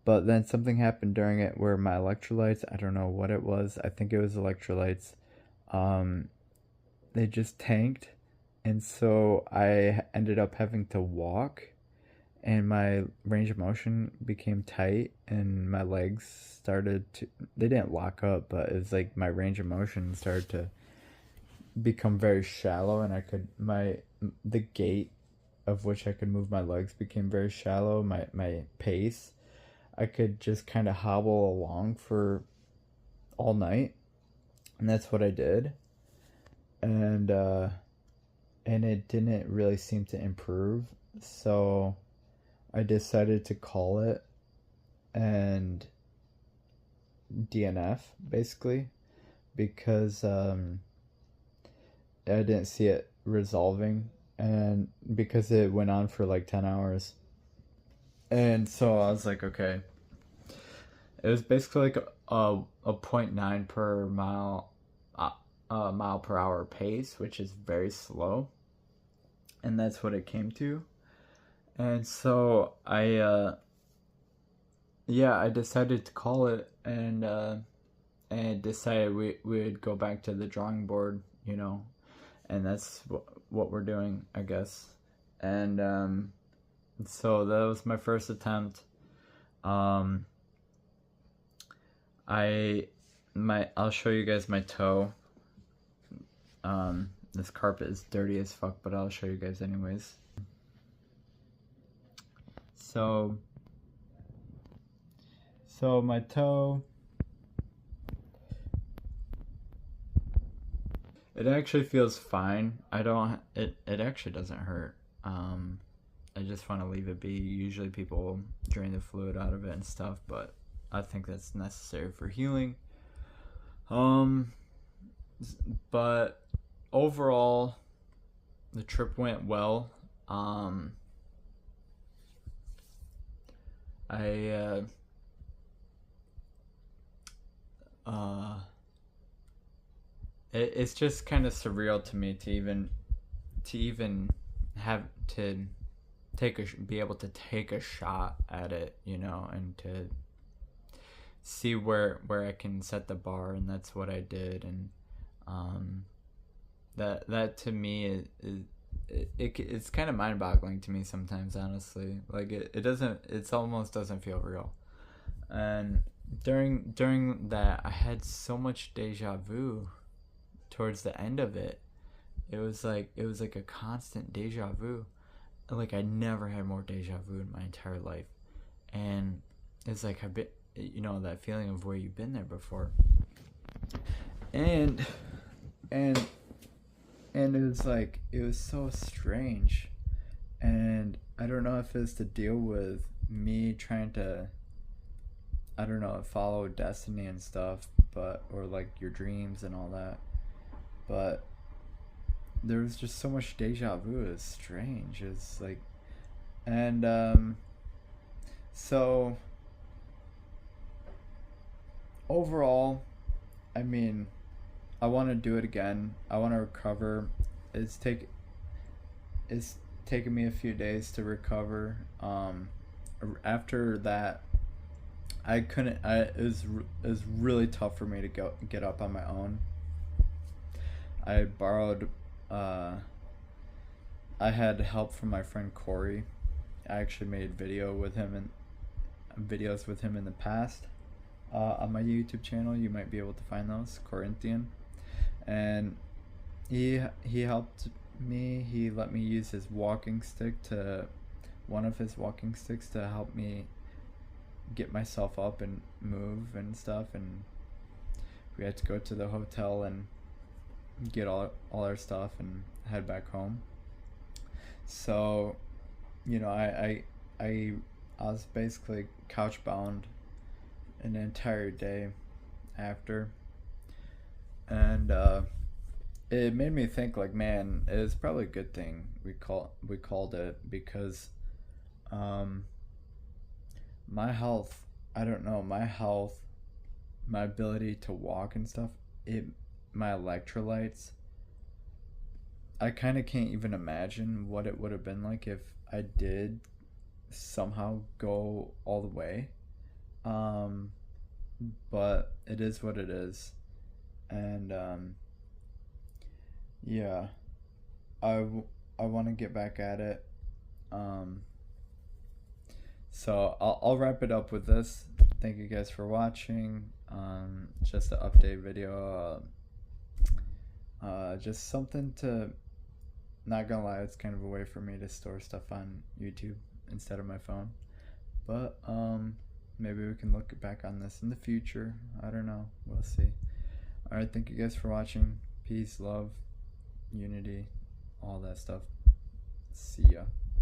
but then something happened during it where my electrolytes, I don't know what it was. I think it was electrolytes. They just tanked, and so I ended up having to walk, and my range of motion became tight, and my legs started to, they didn't lock up, but it's like my range of motion started to become very shallow, and the gait of which I could move my legs became very shallow. My pace, I could just kind of hobble along for all night, and that's what I did. And it didn't really seem to improve, so I decided to call it and DNF, basically, because I didn't see it resolving, and because it went on for like 10 hours. And so I was like, okay. It was basically like a 0.9 per mile per hour pace, which is very slow. And that's what it came to. And so I decided to call it, and decided we would go back to the drawing board, and that's what we're doing, I guess. And so that was my first attempt. I'll show you guys my toe. This carpet is dirty as fuck, but I'll show you guys anyways. So my toe, it actually feels fine. It actually doesn't hurt. I just want to leave it be. Usually people drain the fluid out of it and stuff, but I think that's necessary for healing. But overall, the trip went well. It's just kind of surreal to me to even have to be able to take a shot at it, and to see where I can set the bar, and that's what I did. And that to me it's kind of mind-boggling to me sometimes, honestly. Like it almost doesn't feel real. And during that, I had so much deja vu towards the end of it. It was like a constant deja vu. Like I never had more deja vu in my entire life. And it's like I've been, that feeling of where you've been there before. And it was so strange. And I don't know if it's to deal with me trying to I don't know, follow destiny and stuff, but or like your dreams and all that. But there was just so much deja vu. It's strange. It's like, and so overall, I mean, I want to do it again. I want to recover. It's take it's taken me a few days to recover. After that, I couldn't. It was really tough for me to go get up on my own. I borrowed. Uh, I had help from my friend Corey. I actually made videos with him in the past. On my YouTube channel, you might be able to find those Corinthian, and he helped me. He let me use his walking stick to one of his walking sticks to help me get myself up and move and stuff. And we had to go to the hotel and get all our stuff and head back home. So, you know, I was basically couch bound an entire day after, and it made me think like, man, it's probably a good thing we called it, because um, my health, I don't know, my health, my ability to walk and stuff, it my electrolytes, I kind of can't even imagine what it would have been like if I did somehow go all the way. Um, but it is what it is, and yeah, I want to get back at it. Um, so I'll wrap it up with this. Thank you guys for watching. Just an update video. Just something to, not gonna lie, it's kind of a way for me to store stuff on YouTube instead of my phone. But maybe we can look back on this in the future. I don't know. We'll see. Alright, thank you guys for watching. Peace, love, unity, all that stuff. See ya.